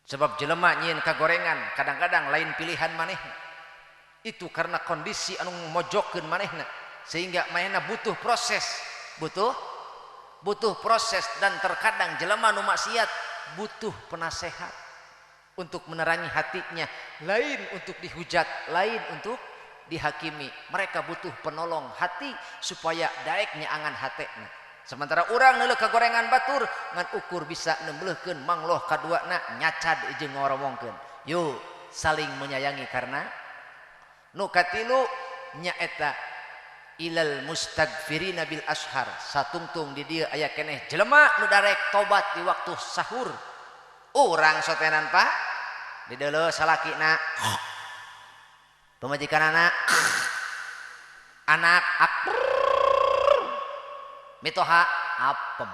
Sebab jelema nyieun kagorengan kadang-kadang lain pilihan manehna. Itu karena kondisi anu mojokeun manehna, sehingga manehna butuh proses, butuh proses. Dan terkadang jelema nu maksiat butuh penasehat untuk menerangi hatinya, lain untuk dihujat, lain untuk dihakimi. Mereka butuh penolong hati supaya daek nyaangan hatena. Sementara orang neuleuh kagorengan batur ngan ukur bisa nembleuhkeun mangloh kaduana nyacad jeung ngoromongkeun. Yuk saling menyayangi karena nu katilu nyaeta ilal mustaghfirina bil ashar. Satungtung di dieu aya keneh jelema nu darek tobat di waktu sahur. Urang sotenan Pak di deuleuh salakina pemajikanana anak mitoha apem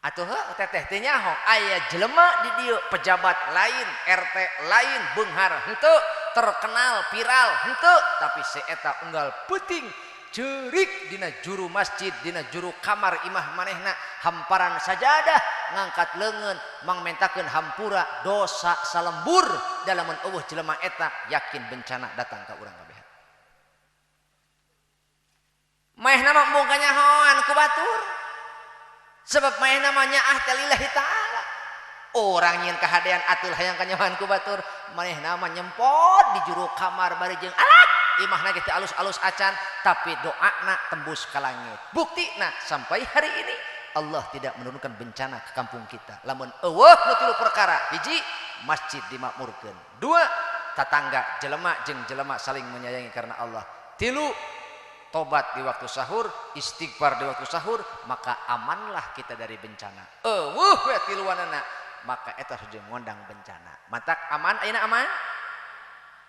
atuh teteh teh nyaho aya jelema di dieu pejabat lain, RT lain, beunghar henteu, terkenal viral henteu, tapi saeta unggal peuting ceurik dina juru masjid, dina juru kamar imah manehna hamparan sajadah, ngangkat leungeun mangmentakeun hampura dosa salembur. Dalamun eueuh jelema eta yakin bencana datang ka urang kabeh. Maehna mah embung kanyahoan ku batur, sebab maehna mah nyaah teh lillahi ta'ala. Orang nyieun kahadean atuh hayang kanyahoan ku batur, manehna mah nyempot di juru kamar bari jeung alah imahna ge teh alus-alus acan tapi doana tembus ka langit. Buktina sampai hari ini Allah tidak menurunkan bencana ke kampung kita. Lamun eueuh nu tilu perkara. Hiji, masjid dimakmurkeun. Dua, tatangga jelema jeung jelema saling menyayangi karena Allah. Tilu, tobat di waktu sahur, istighfar di waktu sahur, maka amanlah kita dari bencana. Eueuh we tiluanana, maka eta sudah ngondang bencana. Mantak aman, ayeuna aman?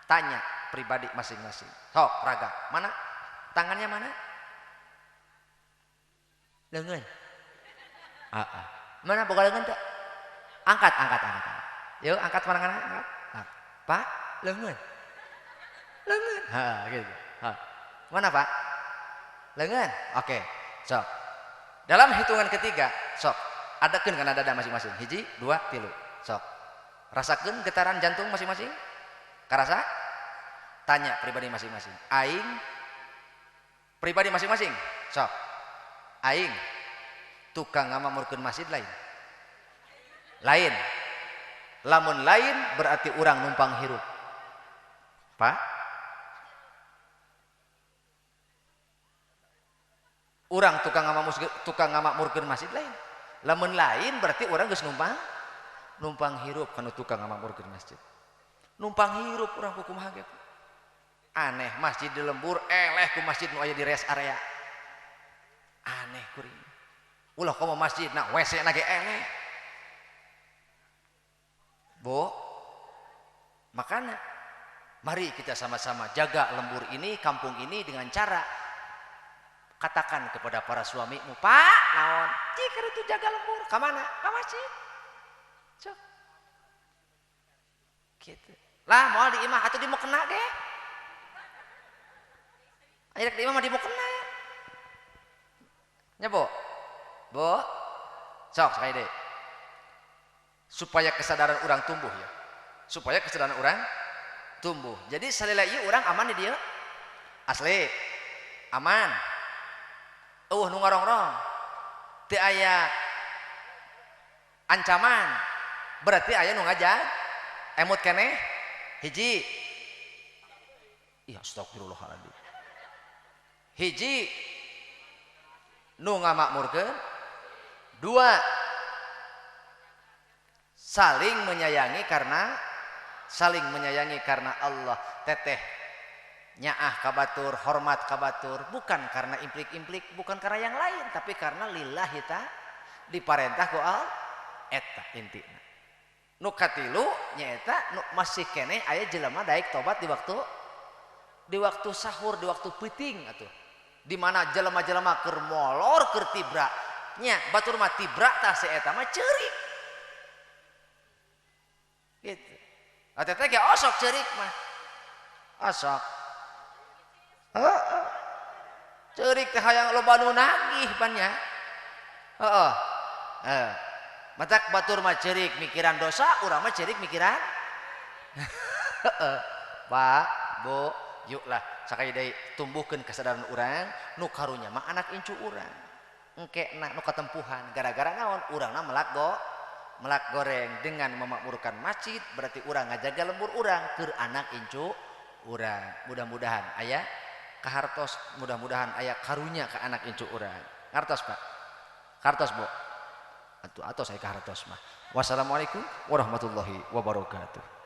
Tanya pribadi masing-masing. Sok, raga. Mana? Tangannya mana? Leungeun. Mana boga leungeun teh? Angkat. Yuk angkat parangan angkat. Pak, leungeun. Leungeun. Gitu. Mana Pak? Leungeun. Oke. Sok. Dalam hitungan ketiga, sok. Adakeun kana dada masing-masing. Hiji, dua, tilu. Sok. Rasakeun getaran jantung masing-masing? Karasa? Tanya pribadi masing-masing. Aing pribadi masing-masing. Sok. Aing tukang ngamakmurkeun masjid lain. Lain. Lamun lain berarti urang numpang hirup. Pak? Urang tukang ngamakmurkeun masjid lain. Lamun lain berarti urang geus numpang hirup kana tukang ngamakmurkeun masjid. Numpang hirup urang kumaha ge. Aneh masjid di lembur eleh ku masjid nu aya di rest area. Aneh kuring. Ulah komo masjid na WC na ge eleh. Bo, makanya mari kita sama-sama jaga lembur ini, kampung ini dengan cara katakan kepada para suamimu, Pak, naon? Jika itu jaga lembur, ke mana? Ke masjid. Cok. Gitu. Lah, mau di imah atau di mau kena ge? Ayo di imah mah di mau kena. Nya, Bo. Bo. Sok sekali deh. Supaya kesadaran orang tumbuh ya. Supaya kesadaran orang tumbuh. Jadi salila ieu urang aman di dieu. Asli. Aman. Nu ngarongrong. Teu aya ancaman. Berarti aya nu ngajak. Emut keneh. Hiji. Ya astagfirullahaladzim. Hiji. Nu ngamakmurkeun. Dua. Saling menyayangi karena Allah. Teteh nyaah kabatur, hormat kabatur, bukan karena implik-implik, bukan karena yang lain, tapi karena lillahi ta diparentah ku al eta intina. Nu katilu nyaeta nu masih keneh aya jelema daek tobat di waktu sahur, di waktu peuting atuh. Di mana jelema-jelema keur molor keur tibra nya batur mah tibra tah si eta mah ceurik. Gitu. Atete ge osok ceurik mah. Osok. Ceurik teh hayang loba nu nagih pan nya. Heeh. Matak batur mah ceurik mikiran dosa, urang mah ceurik mikiran. Pak, Bu, yuklah sakali deui tumbuhkeun kesadaran urang nu karunya mah anak incu urang. Engkena nu katempuhan gara-gara naon urangna melak goreng dengan memakmurkan masjid berarti urang ngajaga lembur urang keur anak incu urang. Mudah-mudahan aya kahartos, mudah-mudahan aya karunya ke anak incu urang. Ngartos Pak? Kartos Bu? Atuh saya kahartos mah. Wassalamualaikum warahmatullahi wabarakatuh.